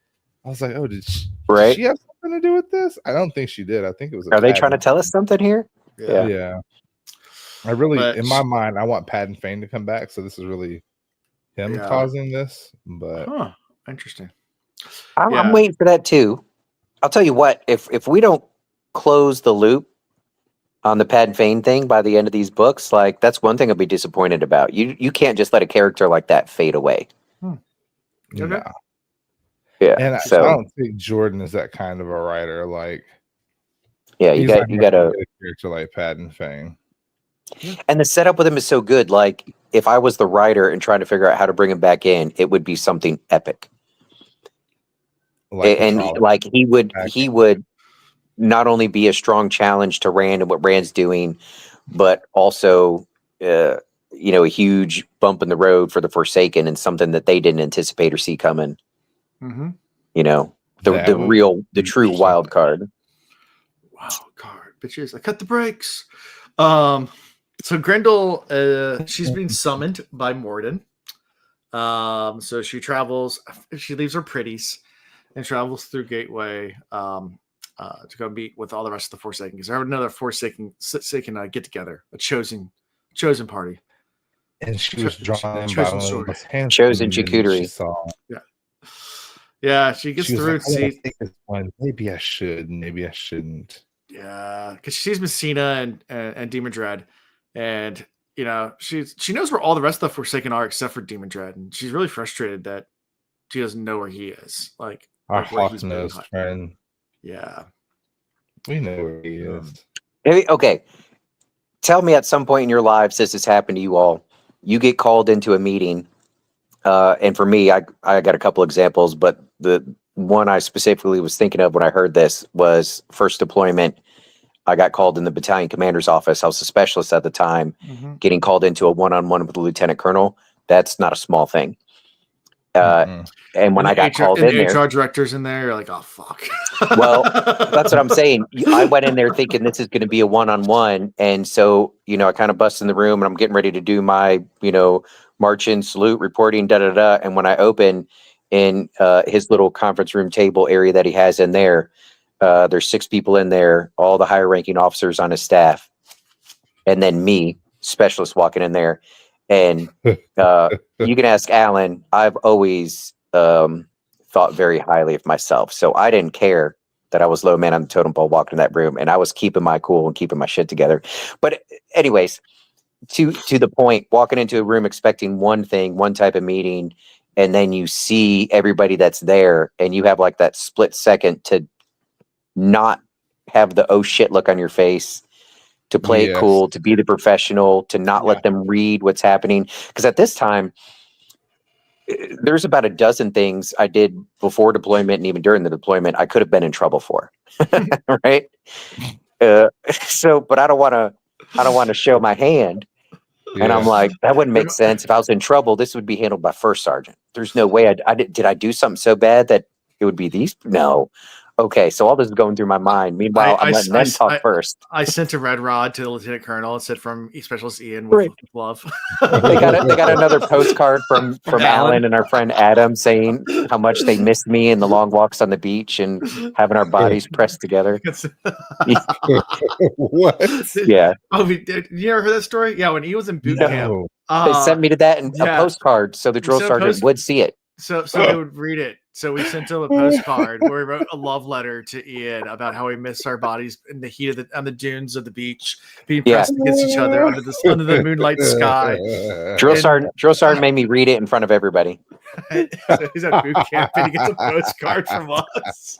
S3: I was like, oh, did she have something to do with this? I don't think she did. I think it was
S2: Are they trying to tell us something here?
S3: Yeah. I really, in my mind, I want Pat and Fane to come back, so this is really him causing this. But
S1: interesting.
S2: I'm waiting for that too. I'll tell you what, if we don't close the loop on the Pat and Fane thing by the end of these books, like that's one thing I'll be disappointed about. You can't just let a character like that fade away.
S3: No.
S2: Yeah,
S3: and I don't think Jordan is that kind of a writer. Like,
S2: you got to
S3: get a character like Pat and Fane.
S2: And the setup with him is so good. Like, if I was the writer and trying to figure out how to bring him back in, it would be something epic. Like he would not only be a strong challenge to Rand and what Rand's doing, but also a huge bump in the road for the Forsaken and something that they didn't anticipate or see coming. The true wild card.
S1: Wild card, bitches! I cut the brakes. So Grendel, she's been summoned by Morden. So she leaves her pretties and travels through Gateway to go meet with all the rest of the Forsaken, because they have another Forsaken get together, a chosen party.
S3: And she was drawn in by one of the most handsome
S2: chosen charcuterie.
S3: She saw.
S1: Yeah. She gets through and sees.
S3: Maybe I should. Maybe I shouldn't.
S1: Yeah, because she sees Messina and Demon Dread. And she knows where all the rest of the Forsaken are except for Demon Dread, and she's really frustrated that she doesn't know where he is. Like
S3: our hawk-nosed friend.
S1: Yeah,
S3: we know where he is.
S2: Okay, tell me at some point in your lives this has happened to you all. You get called into a meeting, and for me, I got a couple examples, but the one I specifically was thinking of when I heard this was first deployment. I got called in the battalion commander's office. I was a specialist at the time, getting called into a one-on-one with the lieutenant colonel. That's not a small thing. And when I got called in there,
S1: HR director's in there, you're like, oh, fuck.
S2: Well, that's what I'm saying. I went in there thinking this is going to be a one-on-one. And so, I kind of bust in the room and I'm getting ready to do my, march in, salute, reporting, da-da-da. And when I open in his little conference room table area that he has in there, there's 6 people in there, all the higher ranking officers on his staff, and then me, specialist, walking in there. And you can ask Alan, I've always thought very highly of myself. So I didn't care that I was low man on the totem pole walking in that room, and I was keeping my cool and keeping my shit together. But anyways, to the point, walking into a room expecting one thing, one type of meeting, and then you see everybody that's there and you have like that split second to not have the oh shit look on your face, to play it cool, to be the professional, to not let them read what's happening. Because at this time, there's about a dozen things I did before deployment and even during the deployment I could have been in trouble for. Right? But I don't want to show my hand. And I'm like, that wouldn't make sense. If I was in trouble, this would be handled by first sergeant. There's no way did I do something so bad that it would be these? No. Okay, so all this is going through my mind. Meanwhile, I'm letting them talk first.
S1: I sent a red rod to the lieutenant colonel and said from Specialist Ian with love.
S2: They got another postcard from Alan and our friend Adam saying how much they missed me and the long walks on the beach and having our bodies pressed together.
S3: What?
S2: Yeah.
S1: Oh, did you ever heard that story? Yeah, when he was in boot camp,
S2: They sent me to that in a postcard so the drill sergeant would see it.
S1: So they would read it. So we sent him a postcard where we wrote a love letter to Ian about how we missed our bodies in the heat of on the dunes of the beach, being pressed against each other under the moonlight sky.
S2: Drill sergeant made me read it in front of everybody.
S1: So he's at boot camp and he gets a postcard from us.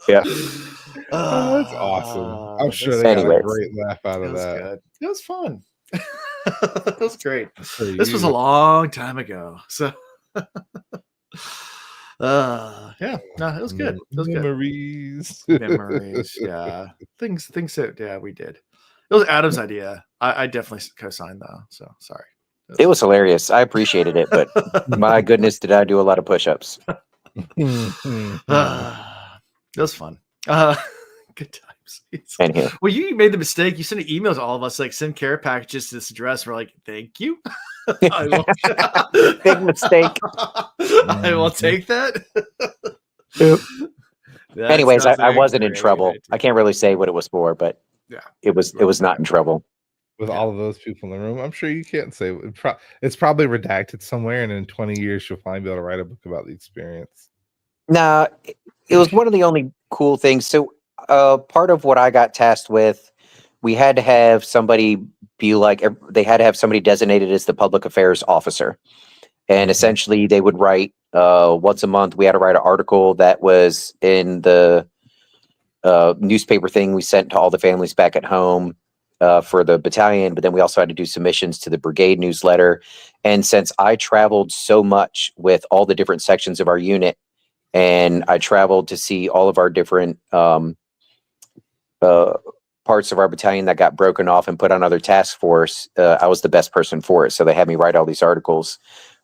S2: Yeah.
S3: That's awesome. I'm sure they got a great laugh out of that.
S1: Good. It was fun. It was great. This was a long time ago. So yeah, no, it was good. It was
S3: Memories.
S1: good. Memories. Yeah. Things that we did. It was Adam's idea. I definitely co-signed though. So sorry.
S2: It was hilarious. I appreciated it, but my goodness, did I do a lot of push-ups.
S1: It was fun. Good times. Well, you made the mistake. You sent emails to all of us like send care packages to this address. We're like, thank you.
S2: Big mistake.
S1: I will take that.
S2: Anyways, I wasn't in trouble. I can't really say what it was for, but
S1: yeah,
S2: it was not in trouble.
S3: With all of those people in the room, I'm sure you can't say it's probably redacted somewhere, and in 20 years you'll finally be able to write a book about the experience.
S2: Nah, it was one of the only cool things. So part of what I got tasked with, we had to have somebody they had to have somebody designated as the public affairs officer. And essentially they would write once a month. We had to write an article that was in the newspaper thing we sent to all the families back at home for the battalion. But then we also had to do submissions to the brigade newsletter. And since I traveled so much with all the different sections of our unit, and I traveled to see all of our different parts of our battalion that got broken off and put on other task force, I was the best person for it. So they had me write all these articles.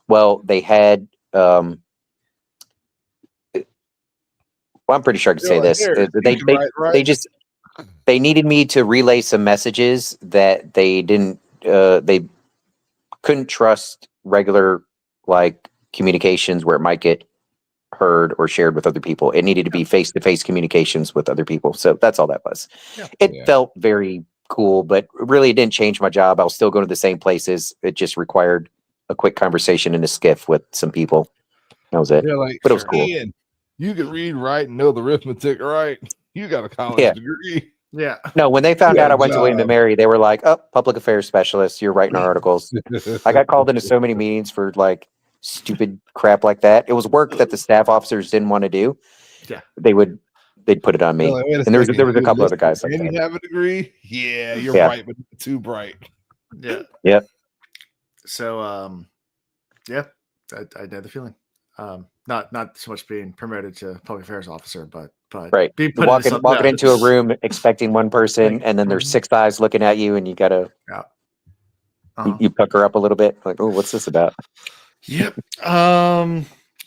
S2: Well, they had, well, I'm pretty sure I could say this. They needed me to relay some messages that they didn't, they couldn't trust regular like communications where it might get heard or shared with other people. It needed to be face-to-face communications with other people. So that's all that was. Yeah. It felt very cool, but really it didn't change my job. I was still going to the same places. It just required a quick conversation in a skiff with some people. That was it.
S3: Like, but it was cool. Ian, you can read, write, and know the arithmetic, right? You got a college degree.
S1: Yeah.
S2: No, when they found out I went to William & Mary, they were like, oh, public affairs specialist, you're writing our articles. I got called into so many meetings for like stupid crap like that. It was work that the staff officers didn't want to do.
S1: Yeah.
S2: They'd put it on me.
S3: Like,
S2: and there was a couple other guys like that.
S3: You have a degree? Yeah, you're right, but too bright.
S1: Yeah.
S2: Yeah.
S1: So I know the feeling. Not so much being promoted to public affairs officer, but
S2: right. Walking into a room expecting one person, and then there's 6 eyes looking at you, and you gotta you pucker up a little bit, like, oh, what's this about?
S1: Yep.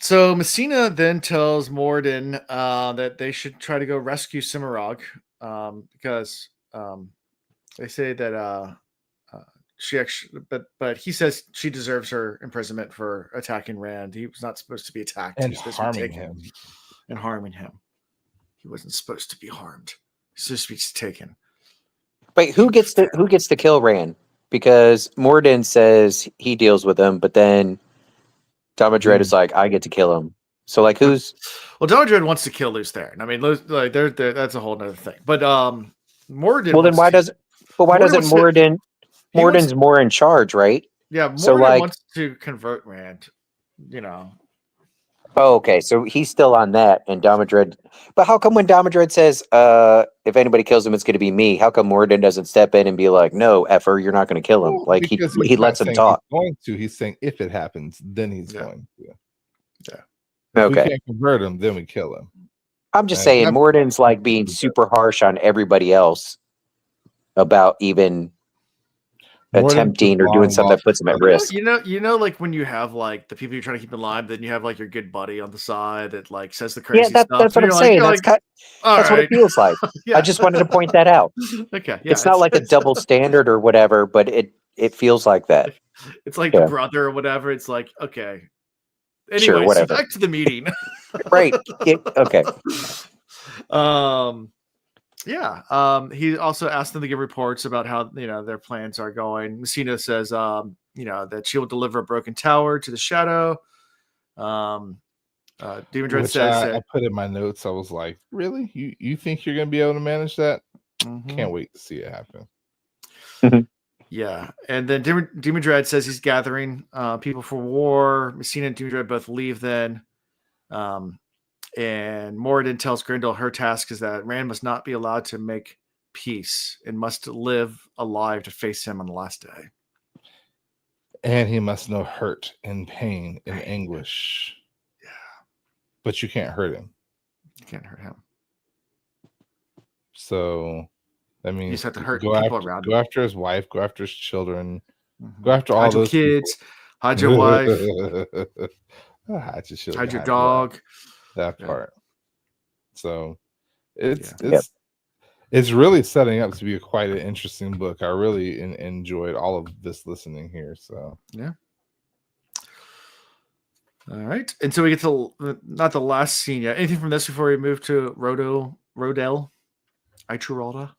S1: So Messina then tells Morden that they should try to go rescue Cimarog because they say that she actually, but he says she deserves her imprisonment for attacking Rand. He was not supposed to be attacked
S3: and harming him.
S1: And harming him. He wasn't supposed to be harmed. He's supposed to be taken.
S2: Wait, who gets to kill Rand? Because Morden says he deals with him, but then Domadred is like, I get to kill him. So like, who's?
S1: Well, Domadred wants to kill Luce Theron. I mean, like they're that's a whole other thing. But Morden.
S2: Well, then why doesn't Morden? Morden's more in charge, right?
S1: Yeah, Morden wants to convert Rand. You know.
S2: Oh, okay. So he's still on that, and Domadred. But how come when Domadred says, if anybody kills him, it's going to be me? How come Morden doesn't step in and be like, no, effer, you're not going to kill him? Like he lets him talk.
S3: He's saying if it happens, then he's going to.
S1: Yeah.
S3: If we can't convert him, then we kill him.
S2: I'm just saying, Morden's like being super harsh on everybody else about even. attempting or doing something that puts them at risk.
S1: Like when you have like the people you're trying to keep in line, then you have like your good buddy on the side that like says the crazy
S2: Yeah,
S1: stuff.
S2: that's what I'm saying. That's what it feels like.
S1: Yeah.
S2: I just wanted to point that out.
S1: Okay, yeah,
S2: It's not like a double standard or whatever, but it feels like that.
S1: It's like the brother or whatever. It's like, okay. Anyway,
S2: Sure, whatever.
S1: so back to the meeting.
S2: Right. Okay.
S1: He also asked them to give reports about how their plans are going. Messina says that she will deliver a broken tower to the shadow. Demon Dread says
S3: I put in my notes, I was like, really? You think you're gonna be able to manage that? Can't wait to see it happen.
S1: Yeah, and then Demon Dread says he's gathering people for war. Messina and Demon Dread both leave then. And Moradin tells Grendel her task is that Rand must not be allowed to make peace and must live alive to face him on the last day.
S3: And he must know hurt and pain and anguish.
S1: Yeah.
S3: But you can't hurt him.
S1: You can't hurt him.
S3: So that means
S1: you just have to hurt people around him.
S3: Go after his wife, go after his children, go after all those
S1: kids,
S3: people.
S1: hide your wife,
S3: hide
S1: your dog.
S3: That part. So it's really setting up to be quite an interesting book. I really enjoyed all of this listening here. So
S1: yeah. All right, and so we get to not the last scene yet. Anything from this before we move to Rodell, Ituralda?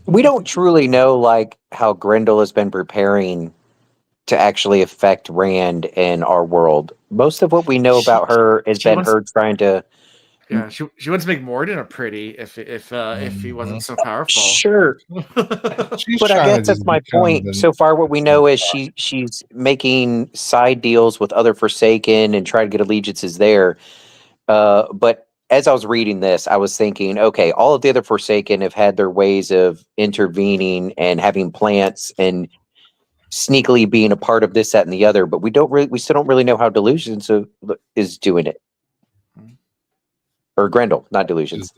S2: We don't truly know like how Grendel has been preparing to actually affect Rand and our world. Most of what we know about her has been her trying to.
S1: Yeah, she wants to make Moradin a pretty if he wasn't so powerful.
S2: Sure, but I guess that's my point. So far, what we know is she's making side deals with other Forsaken and trying to get allegiances there. But as I was reading this, I was thinking, okay, all of the other Forsaken have had their ways of intervening and having plants and sneakily being a part of this, that, and the other, but we still don't really know how Delusions is doing it. Or Grendel, not Delusions.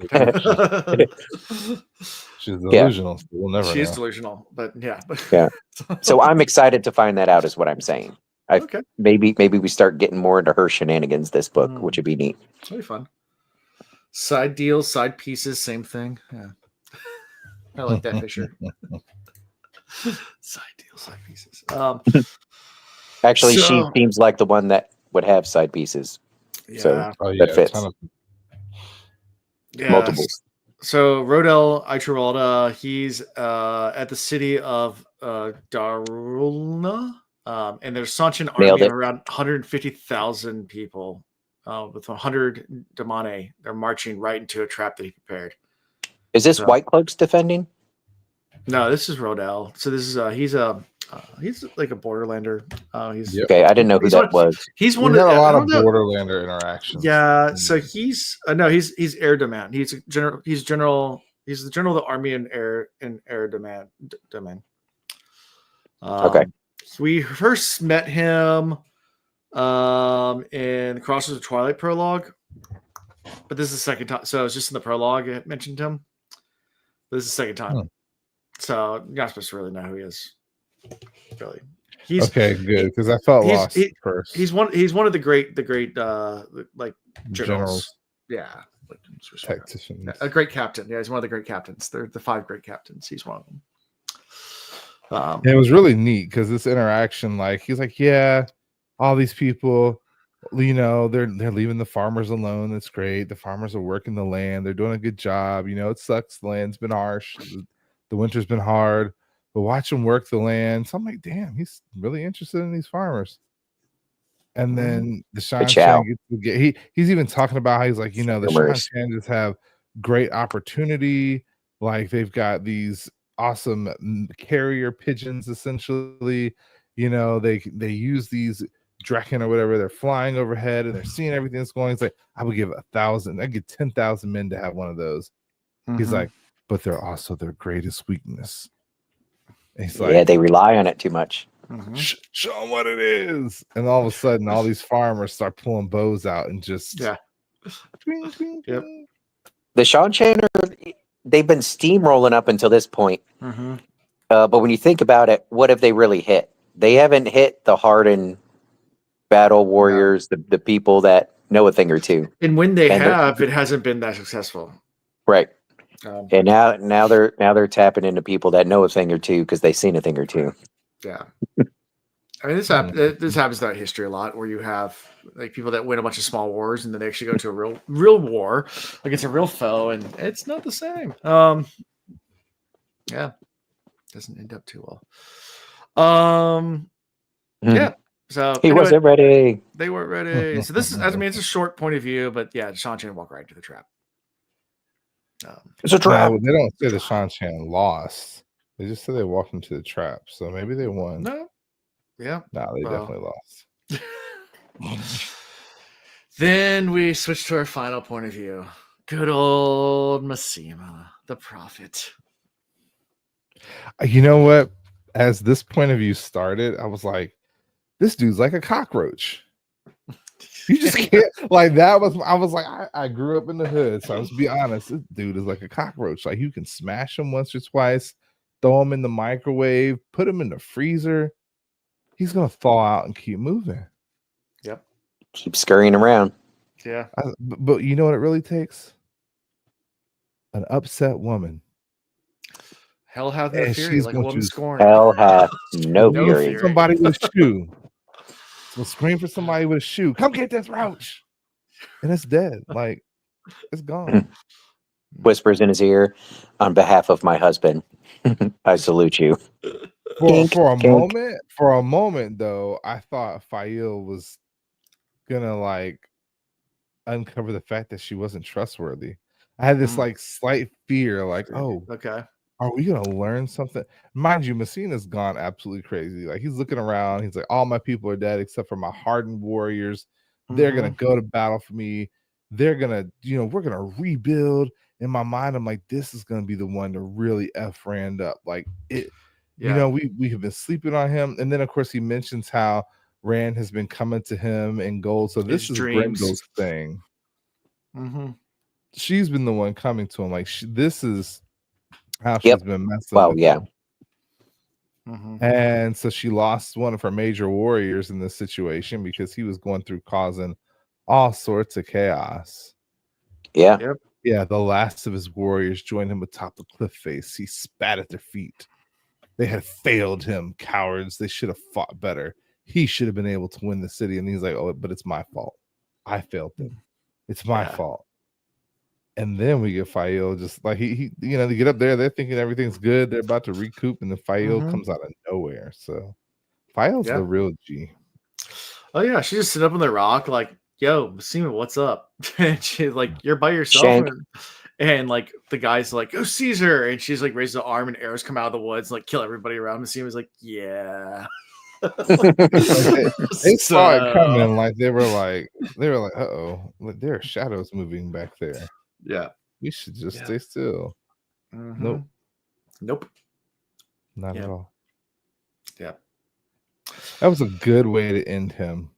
S3: She's delusional. So we'll never
S1: she
S3: know.
S1: is delusional, but yeah.
S2: So I'm excited to find that out is what I'm saying.
S1: Okay.
S2: Maybe we start getting more into her shenanigans this book, which would be neat.
S1: That'd be fun. Side deals, side pieces, same thing. Yeah. I like that, Fisher. Side deals, side pieces.
S2: Actually, she seems like the one that would have side pieces.
S1: Yeah.
S2: So that fits. Multiples.
S1: So Rodell Ituralda, he's at the city of Darulna, and there's Sanchin army of around 150,000 people with 100 Damane. They're marching right into a trap that he prepared.
S2: Is this White Cloaks defending?
S1: No, this is Rodell. So this is he's like a Borderlander.
S2: Okay. I didn't know who that was.
S1: He's one
S3: of
S1: a
S3: lot of Borderlander interactions.
S1: Yeah. So he's he's Air Demand. He's the general of the army in Air Demand.
S2: Okay.
S1: We first met him in the Crossroads of Twilight prologue, but this is the second time. So it's just in the prologue I mentioned him. This is the second time. So you're not supposed to really know who he is. Really, he's okay.
S3: Good, because I felt lost first.
S1: He's one of the great like generals. Yeah, like,
S3: tacticians.
S1: A great captain. Yeah, he's one of the great captains. They're the 5 great captains. He's one of them.
S3: It was really neat because this interaction, like he's like, yeah, all these people, they're leaving the farmers alone. That's great. The farmers are working the land. They're doing a good job. It sucks. The land's been harsh. The winter's been hard, but watch him work the land. So I'm like, damn, he's really interested in these farmers. And then the Shan he's even talking about how he's like, the Shan just have great opportunity. Like they've got these awesome carrier pigeons, essentially. They use these Draken or whatever. They're flying overhead and they're seeing everything that's going. It's like, I would give 1,000. I'd give 10,000 men to have one of those. He's like, but they're also their greatest weakness. And he's like,
S2: they rely on it too much.
S3: Show them what it is. And all of a sudden, all these farmers start pulling bows out and just
S1: twing, twing,
S2: yep. The Seanchan they've been steamrolling up until this point. But when you think about it, what have they really hit? They haven't hit the hardened battle warriors, the people that know a thing or two.
S1: And when they
S2: And
S1: have, it hasn't been that successful.
S2: right.
S1: Um,
S2: And now they're tapping into people that know a thing or two because they've seen a thing or two.
S1: yeah. I mean, this happens throughout history a lot, where you have like people that win a bunch of small wars, and then they actually go to a real war against a real foe, and it's not the same. Yeah, doesn't end up too well. Yeah. So
S2: He
S1: anyway,
S2: wasn't ready.
S1: they weren't ready. So this is, I mean, it's a short point of view, but yeah, Sean Chan walked right into the trap.
S2: It's a trap.
S3: No, they don't say that Sean Chan lost. They just say they walked into the trap. So maybe they won.
S1: No, yeah,
S3: No, they definitely lost.
S1: Then we switch to our final point of view. Good old Masima, the prophet.
S3: You know what? As this point of view started, I was like, this dude's like a cockroach. You just can't like that was I was like, I grew up in the hood, so let's be honest, this dude is like a cockroach. Like you can smash him once or twice, throw him in the microwave, put him in the freezer. He's gonna thaw out and keep moving.
S1: Yep.
S2: Keep scurrying around.
S1: Yeah.
S3: But you know what it really takes? An upset woman.
S1: Hell hath no
S3: And
S1: fury,
S3: she's
S1: like a
S3: going
S1: woman
S3: to
S1: scorned.
S2: Hell hath no
S1: No
S2: fury.
S1: fury.
S3: Somebody with a shoe. So scream for somebody with a shoe. Come get this roach. And it's dead. Like it's gone.
S2: Whispers in his ear, on behalf of my husband, I salute you.
S3: For a moment though, I thought Fail was gonna like uncover the fact that she wasn't trustworthy. I had this like slight fear, like, oh,
S1: okay,
S3: are we gonna learn something? Mind you, Messina's gone absolutely crazy. Like he's looking around, he's like, all my people are dead except for my hardened warriors. They're gonna go to battle for me. They're gonna, we're gonna rebuild. In my mind, I'm like, this is gonna be the one to really F Rand up. Like it, we have been sleeping on him. And then of course he mentions how Rand has been coming to him in gold. So this is Grendel's thing. She's been the one coming to him. Like this is how she's been messing with him. And so she lost one of her major warriors in this situation because he was going through causing all sorts of chaos.
S2: Yeah.
S1: Yep.
S3: Yeah, the last of his warriors joined him atop the cliff face. He spat at their feet. They had failed him, cowards. They should have fought better. He should have been able to win the city. And he's like, oh, but it's my fault. I failed them. It's my fault. And then we get Fael just like they get up there, they're thinking everything's good, they're about to recoup, and then Fael comes out of nowhere. So Fael's the real G.
S1: Oh yeah, she just sit up on the rock, like, yo, Masima, what's up? And she's like, you're by yourself. And like the guy's like, go Caesar. And she's like raises the arm and arrows come out of the woods, like kill everybody around. Masima's like, yeah.
S3: They saw it coming, like they were like, uh-oh, there are shadows moving back there.
S1: Yeah.
S3: We should just stay still. Nope. Not at all.
S1: Yeah.
S3: That was a good way to end him.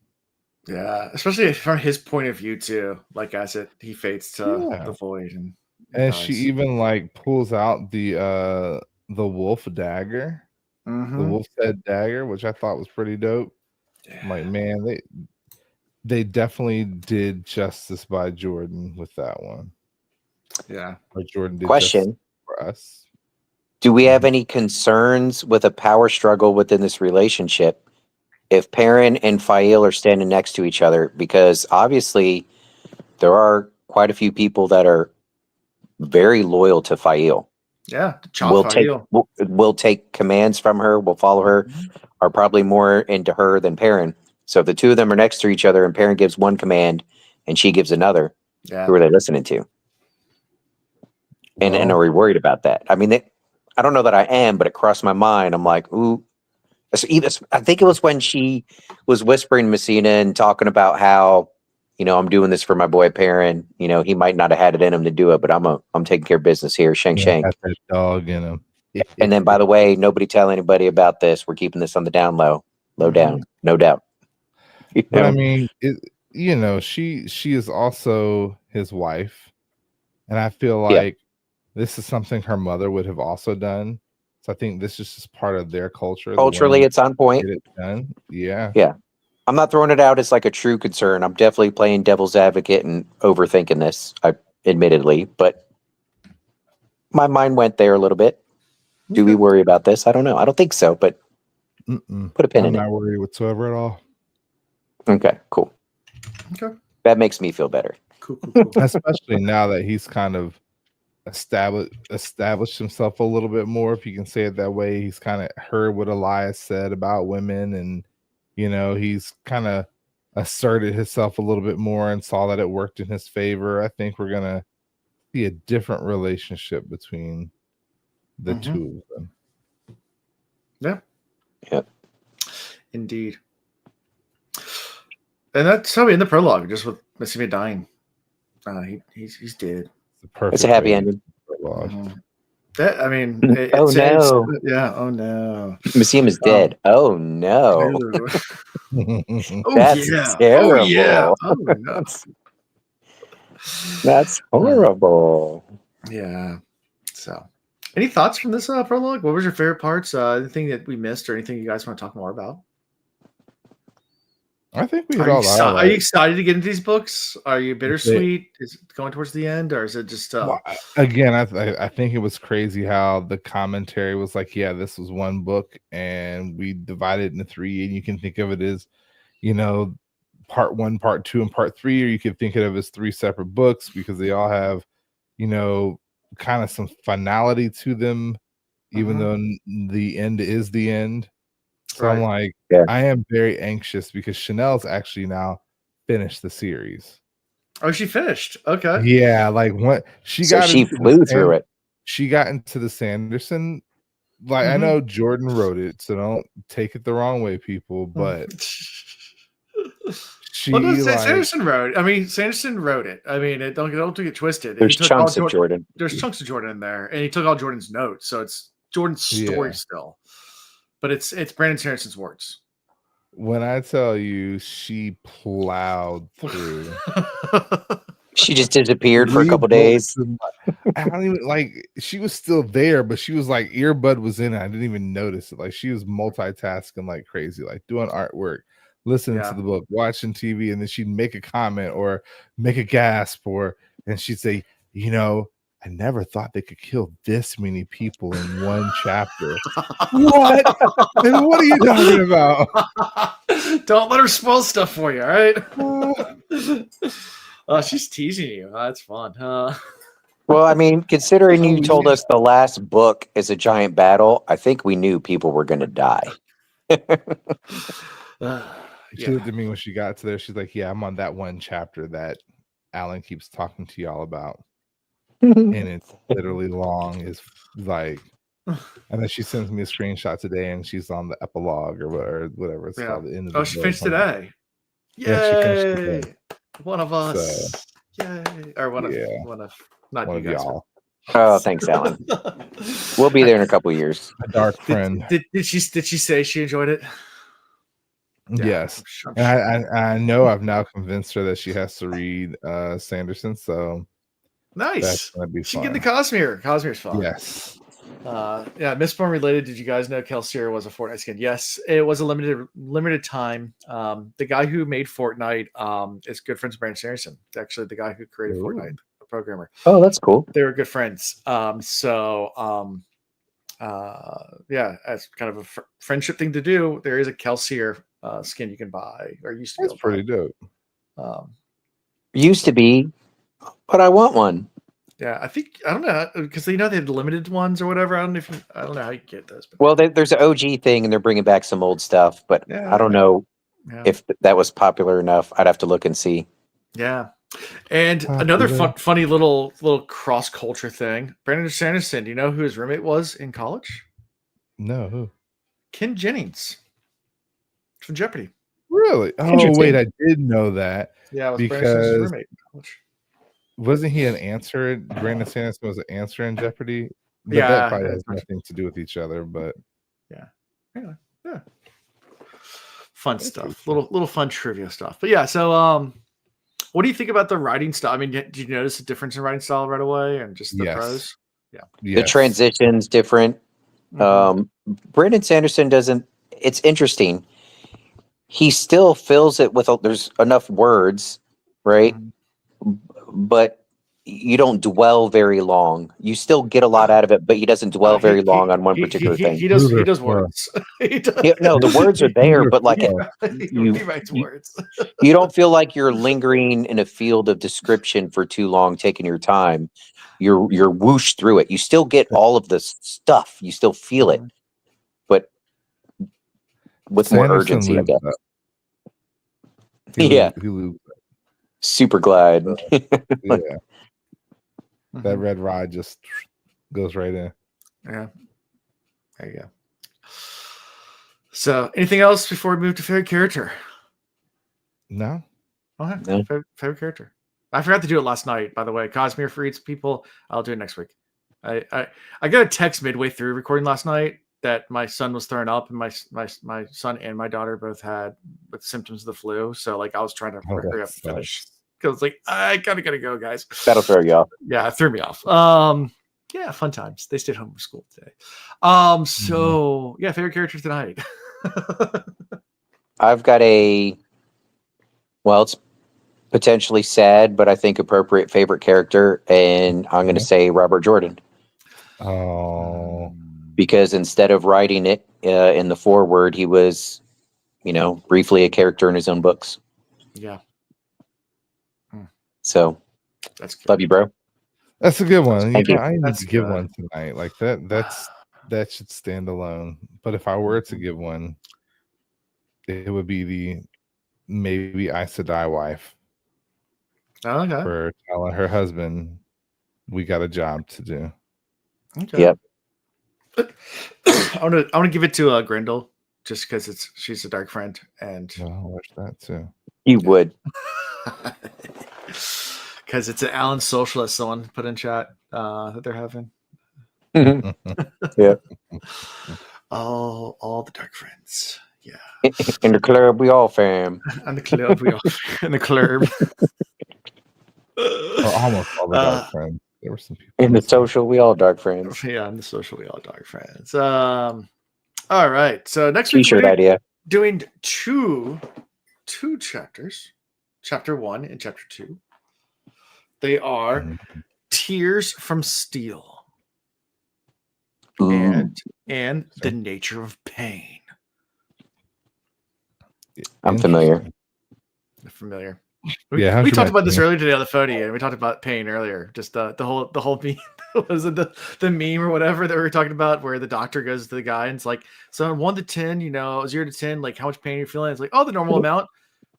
S1: Yeah, especially from his point of view too. Like I said, he fades to the void, and
S3: she even like pulls out the wolf dagger, the wolf's head dagger, which I thought was pretty dope. Yeah. I'm like, man, they definitely did justice by Jordan with that one.
S1: Yeah,
S3: or Jordan did
S2: question
S3: for us.
S2: Do we have any concerns with a power struggle within this relationship if Perrin and Fael are standing next to each other? Because obviously there are quite a few people that are very loyal to Fael.
S1: Yeah,
S2: we'll take commands from her, we'll follow her, are probably more into her than Perrin. So if the two of them are next to each other and Perrin gives one command and she gives another, who are they listening to? And are we worried about that? I mean, I don't know that I am, but it crossed my mind. I'm like, ooh. I think it was when she was whispering Messina and talking about how, I'm doing this for my boy Perrin. He might not have had it in him to do it, but I'm taking care of business here. Shank.
S3: Got that dog in him.
S2: And then, by the way, nobody tell anybody about this. We're keeping this on the down low, down, no doubt.
S3: But I mean, she is also his wife, and I feel like this is something her mother would have also done. So I think this is just part of their culture. the
S2: Culturally,
S3: women
S2: it's on point.
S3: get it done. Yeah.
S2: Yeah. I'm not throwing it out as like a true concern. I'm definitely playing devil's advocate and overthinking this, admittedly, but my mind went there a little bit. Do we worry about this? I don't know. I don't think so, but put a pin
S3: I'm
S2: in
S3: not
S2: it.
S3: worried whatsoever at all.
S2: Okay, cool.
S1: Okay.
S2: That makes me feel better.
S1: Cool.
S3: Especially now that he's kind of established himself a little bit more, if you can say it that way. He's kind of heard what Elias said about women, and he's kind of asserted himself a little bit more and saw that it worked in his favor. I think we're gonna see a different relationship between the two of them.
S1: Yeah.
S2: Yep.
S1: Indeed. And that's how we end the prologue, just with Missy dying. He's dead.
S2: It's a happy ending.
S1: That, I mean,
S2: Oh no!
S1: Yeah. Oh no!
S2: Museum is dead. Oh no! That's terrible.
S1: Oh yeah! Oh no!
S2: That's horrible.
S1: Yeah. So, any thoughts from this prologue? What was your favorite parts? Anything that we missed, or anything you guys want to talk more about?
S3: I think we
S1: Are you excited to get into these books? Are you bittersweet? Is it going towards the end, or is it just?
S3: Again, I think it was crazy how the commentary was like, yeah, this was one book, and we divided it into 3, and you can think of it as, part 1, part 2, and part 3, or you could think of it as 3 separate books because they all have, kind of some finality to them, even though the end is the end. So I'm like, I am very anxious because Chanel's actually now finished the series.
S1: Oh, she finished. Okay.
S3: Yeah, like what she
S2: flew through it.
S3: She got into the Sanderson. Like I know Jordan wrote it, so don't take it the wrong way, people. But
S1: Sanderson wrote it. I mean, Sanderson wrote it. I mean, don't get twisted.
S2: There's chunks of Jordan.
S1: There's chunks of Jordan in there, and he took all Jordan's notes, so it's Jordan's story still. But it's Brandon Sanderson's words.
S3: When I tell you, she plowed through.
S2: She just disappeared for a couple days.
S3: I don't even she was still there, but she was like earbud was in it. I didn't even notice it. Like she was multitasking like crazy, like doing artwork, listening to the book, watching TV, and then she'd make a comment or make a gasp, and she'd say, I never thought they could kill this many people in one chapter. What? And what are you talking about?
S1: Don't let her spoil stuff for you, all right? She's teasing you. That's fun.
S2: Well, I mean, considering you told us the last book is a giant battle, I think we knew people were going to die.
S3: She looked at me when she got to there. She's like, yeah, I'm on that one chapter that Alan keeps talking to y'all about. And it's literally long. It's like, and then she sends me a screenshot today, and she's on the epilogue or whatever it's called. The end of the
S1: she finished today. Yay!
S3: Yeah, she finished today.
S1: One of us. Yay! Or one of not
S3: one
S1: you
S3: of
S1: guys.
S3: y'all.
S2: Oh, thanks, Alan. We'll be there in a couple of years.
S3: A dark friend.
S1: Did she say she enjoyed it?
S3: Yes. And I know I've now convinced her that she has to read Sanderson. So
S1: nice.
S3: That's gonna be
S1: she
S3: fun.
S1: get the Cosmere. Cosmere's fun.
S3: Yes.
S1: Mistborn related. Did you guys know Kelsier was a Fortnite skin? Yes, it was a limited time. The guy who made Fortnite is good friends with Brandon Sanderson. Actually, the guy who created Fortnite, the programmer.
S2: Oh, that's cool.
S1: They were good friends. As kind of a friendship thing to do, there is a Kelsier skin you can buy, or used to be.
S3: That's pretty dope.
S2: Used to be, but I want one.
S1: Yeah, I don't know, because they had limited ones or whatever. I don't know how you get those. But
S2: well, there's an OG thing, and they're bringing back some old stuff, but I don't know if that was popular enough. I'd have to look and see.
S1: Yeah, and another funny little cross culture thing. Brandon Sanderson. Do you know who his roommate was in college?
S3: No, who?
S1: Ken Jennings from Jeopardy.
S3: Really? Oh, wait, I did know that.
S1: Yeah, it was Brandon Sanderson's roommate in college.
S3: Wasn't he an answer? Brandon Sanderson was an answer in Jeopardy. But
S1: yeah,
S3: that probably has nothing to do with each other. But
S1: yeah, fun stuff. Little fun trivia stuff. But yeah, so what do you think about the writing style? I mean, did you notice a difference in writing style right away, and just the prose? Yeah,
S2: the transition's different. Brandon Sanderson doesn't. It's interesting. He still fills it with there's enough words, right? But you don't dwell very long. You still get a lot out of it, but he doesn't dwell very long on one particular thing.
S1: He does words.
S2: No, the words are there, but like
S1: he writes words.
S2: You don't feel like you're lingering in a field of description for too long, taking your time. You're whoosh through it. You still get all of the stuff. You still feel it, but with more urgency, I guess.
S3: He
S2: Super glide.
S3: Yeah. That red ride just goes right in.
S1: Yeah. There you go. So, anything else before we move to favorite character?
S3: No.
S1: Okay. No. Favorite character. I forgot to do it last night, by the way. Cosmere for each people. I'll do it next week. I got a text midway through recording last night that my son was throwing up, and my son and my daughter both had with symptoms of the flu. So like I was trying to hurry up and finish because like I gotta go, guys.
S2: That'll throw you off.
S1: Yeah, it threw me off. Yeah, fun times. They stayed home from school today. So yeah, favorite character tonight.
S2: I've got it's potentially sad, but I think appropriate favorite character, and I'm going to say Robert Jordan.
S3: Oh,
S2: because instead of writing it in the foreword, he was, briefly a character in his own books.
S1: Yeah.
S2: So,
S1: that's good.
S2: Love you, bro.
S3: That's a good one.
S2: Thank you.
S3: I need to give one tonight. Like that should stand alone. But if I were to give one, it would be the maybe Aes Sedai wife.
S1: Oh, okay.
S3: For telling her husband, we got a job to do.
S2: Okay. Yep.
S1: I want to give it to Grendel just because she's a dark friend, and
S3: I'll watch that too.
S2: You would.
S1: Because it's an Alan socialist, someone put in chat that they're having.
S2: Yeah.
S1: All the dark friends. Yeah.
S2: In the club, we all fam.
S1: In the club, we all in the club.
S3: Almost all the dark friends. There were some people
S2: in the social. We all dark friends.
S1: Yeah, in the social, we all dark friends. All right. So next week,
S2: T-shirt idea.
S1: Doing two chapters, chapter 1 and chapter 2. They are Tears from Steel and The Nature of Pain.
S2: I'm familiar.
S1: We talked about this earlier today on the phone, and we talked about pain earlier. Just the whole meme. Was it the meme or whatever that we were talking about, where the doctor goes to the guy and it's like, so 1 to 10, 0 to 10, like how much pain you're feeling? It's like, oh, the normal amount.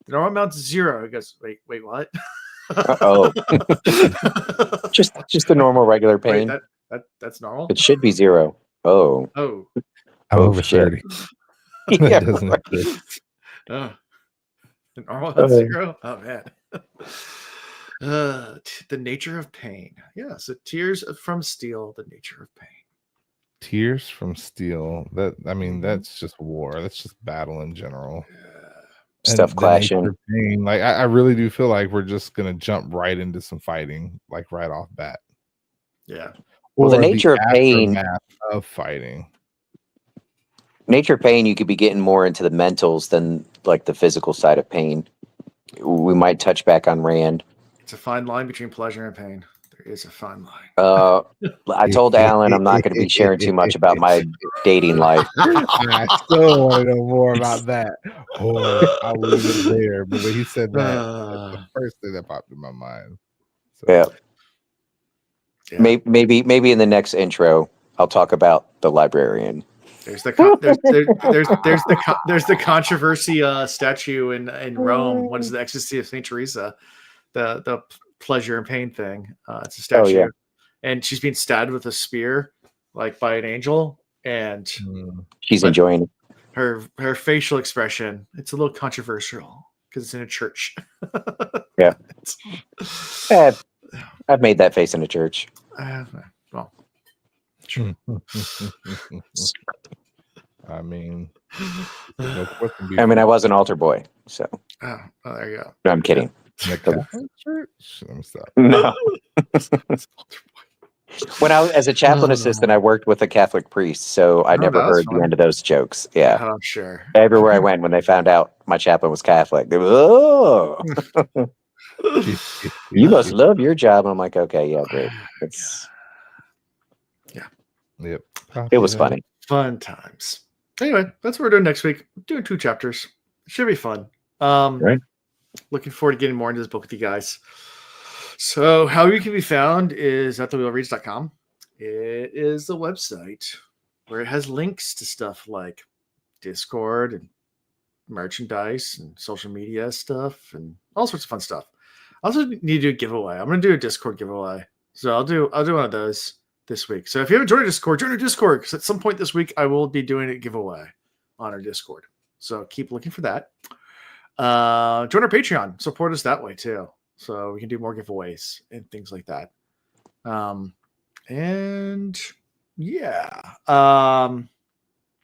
S1: The normal amount's 0. He goes, wait, what?
S2: Oh, just the normal regular pain.
S1: Wait, that's normal.
S2: It should be 0. Oh.
S3: I'm over 30.
S2: Yeah,
S3: doesn't
S1: exist. The normal that's 0. Oh man. The Nature of Pain. Yeah. So Tears from Steel. The Nature of Pain.
S3: Tears from Steel. That's just war. That's just battle in general.
S2: Stuff clashing.
S3: Like I really do feel like we're just gonna jump right into some fighting, like right off bat.
S1: Yeah.
S2: Well, the nature of pain
S3: of fighting.
S2: Nature of pain, you could be getting more into the mentals than like the physical side of pain. We might touch back on Rand.
S1: It's a fine line between pleasure and pain. There is a fine line.
S2: I told Alan I'm not going to be sharing too much about my dating life.
S3: I still want to know more about that. I wasn't there, but when he said that, that's the first thing that popped in my mind. So.
S2: Yeah. Maybe in the next intro, I'll talk about the librarian.
S1: There's the controversy statue in Rome. What is the ecstasy of Saint Teresa? The pleasure and pain thing. It's a statue,
S2: oh, yeah.
S1: And she's being stabbed with a spear, like by an angel, and
S2: she's enjoying it.
S1: Her facial expression. It's a little controversial because it's in a church.
S2: Yeah, I've made that face in a church.
S1: Well, true.
S3: I mean,
S2: I was an altar boy, so.
S1: Oh, there you go.
S2: No, I'm kidding.
S3: Church? I'm sorry.
S2: No. When I was as a chaplain assistant, I worked with a Catholic priest, so I never
S1: that's
S2: heard the
S1: fun.
S2: end of those jokes. Yeah.
S1: I'm sure.
S2: Everywhere I went, when they found out my chaplain was Catholic, they were, oh, you must love your job. And I'm like, okay, yeah, great. It's
S3: Yep.
S2: it was funny.
S1: Fun times. Anyway, that's what we're doing next week. We're doing 2 chapters. Should be fun.
S2: Right.
S1: Looking forward to getting more into this book with you guys. So how you can be found is at thewheelreads.com. It is the website where it has links to stuff like Discord and merchandise and social media stuff and all sorts of fun stuff. I also need to do a giveaway. I'm going to do a Discord giveaway. So I'll do one of those this week. So if you haven't joined our Discord, join our Discord, because at some point this week I will be doing a giveaway on our Discord. So keep looking for that. Join our Patreon. Support us that way too. So we can do more giveaways and things like that. And yeah.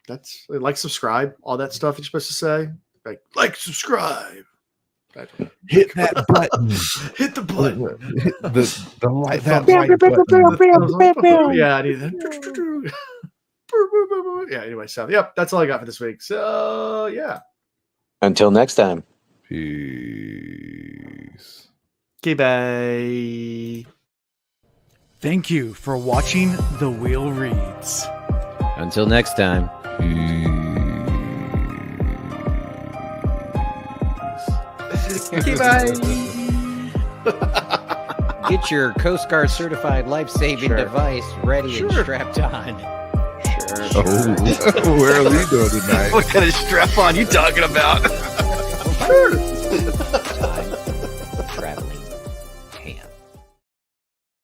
S1: That's like, subscribe, all that stuff you're supposed to say. Like, subscribe.
S3: Hit that button.
S1: Hit the button.
S3: the light that light button.
S1: Yeah, I need that. Yeah, anyway, so yep, that's all I got for this week. So yeah.
S2: Until next time.
S3: Peace.
S1: Okay, bye.
S4: Thank you for watching The Wheel Reads.
S5: Until next time.
S1: Okay, bye.
S5: Get your Coast Guard certified life-saving device ready and strapped on.
S3: Oh, where are we going tonight?
S1: What kind of strap on you talking about? Sure.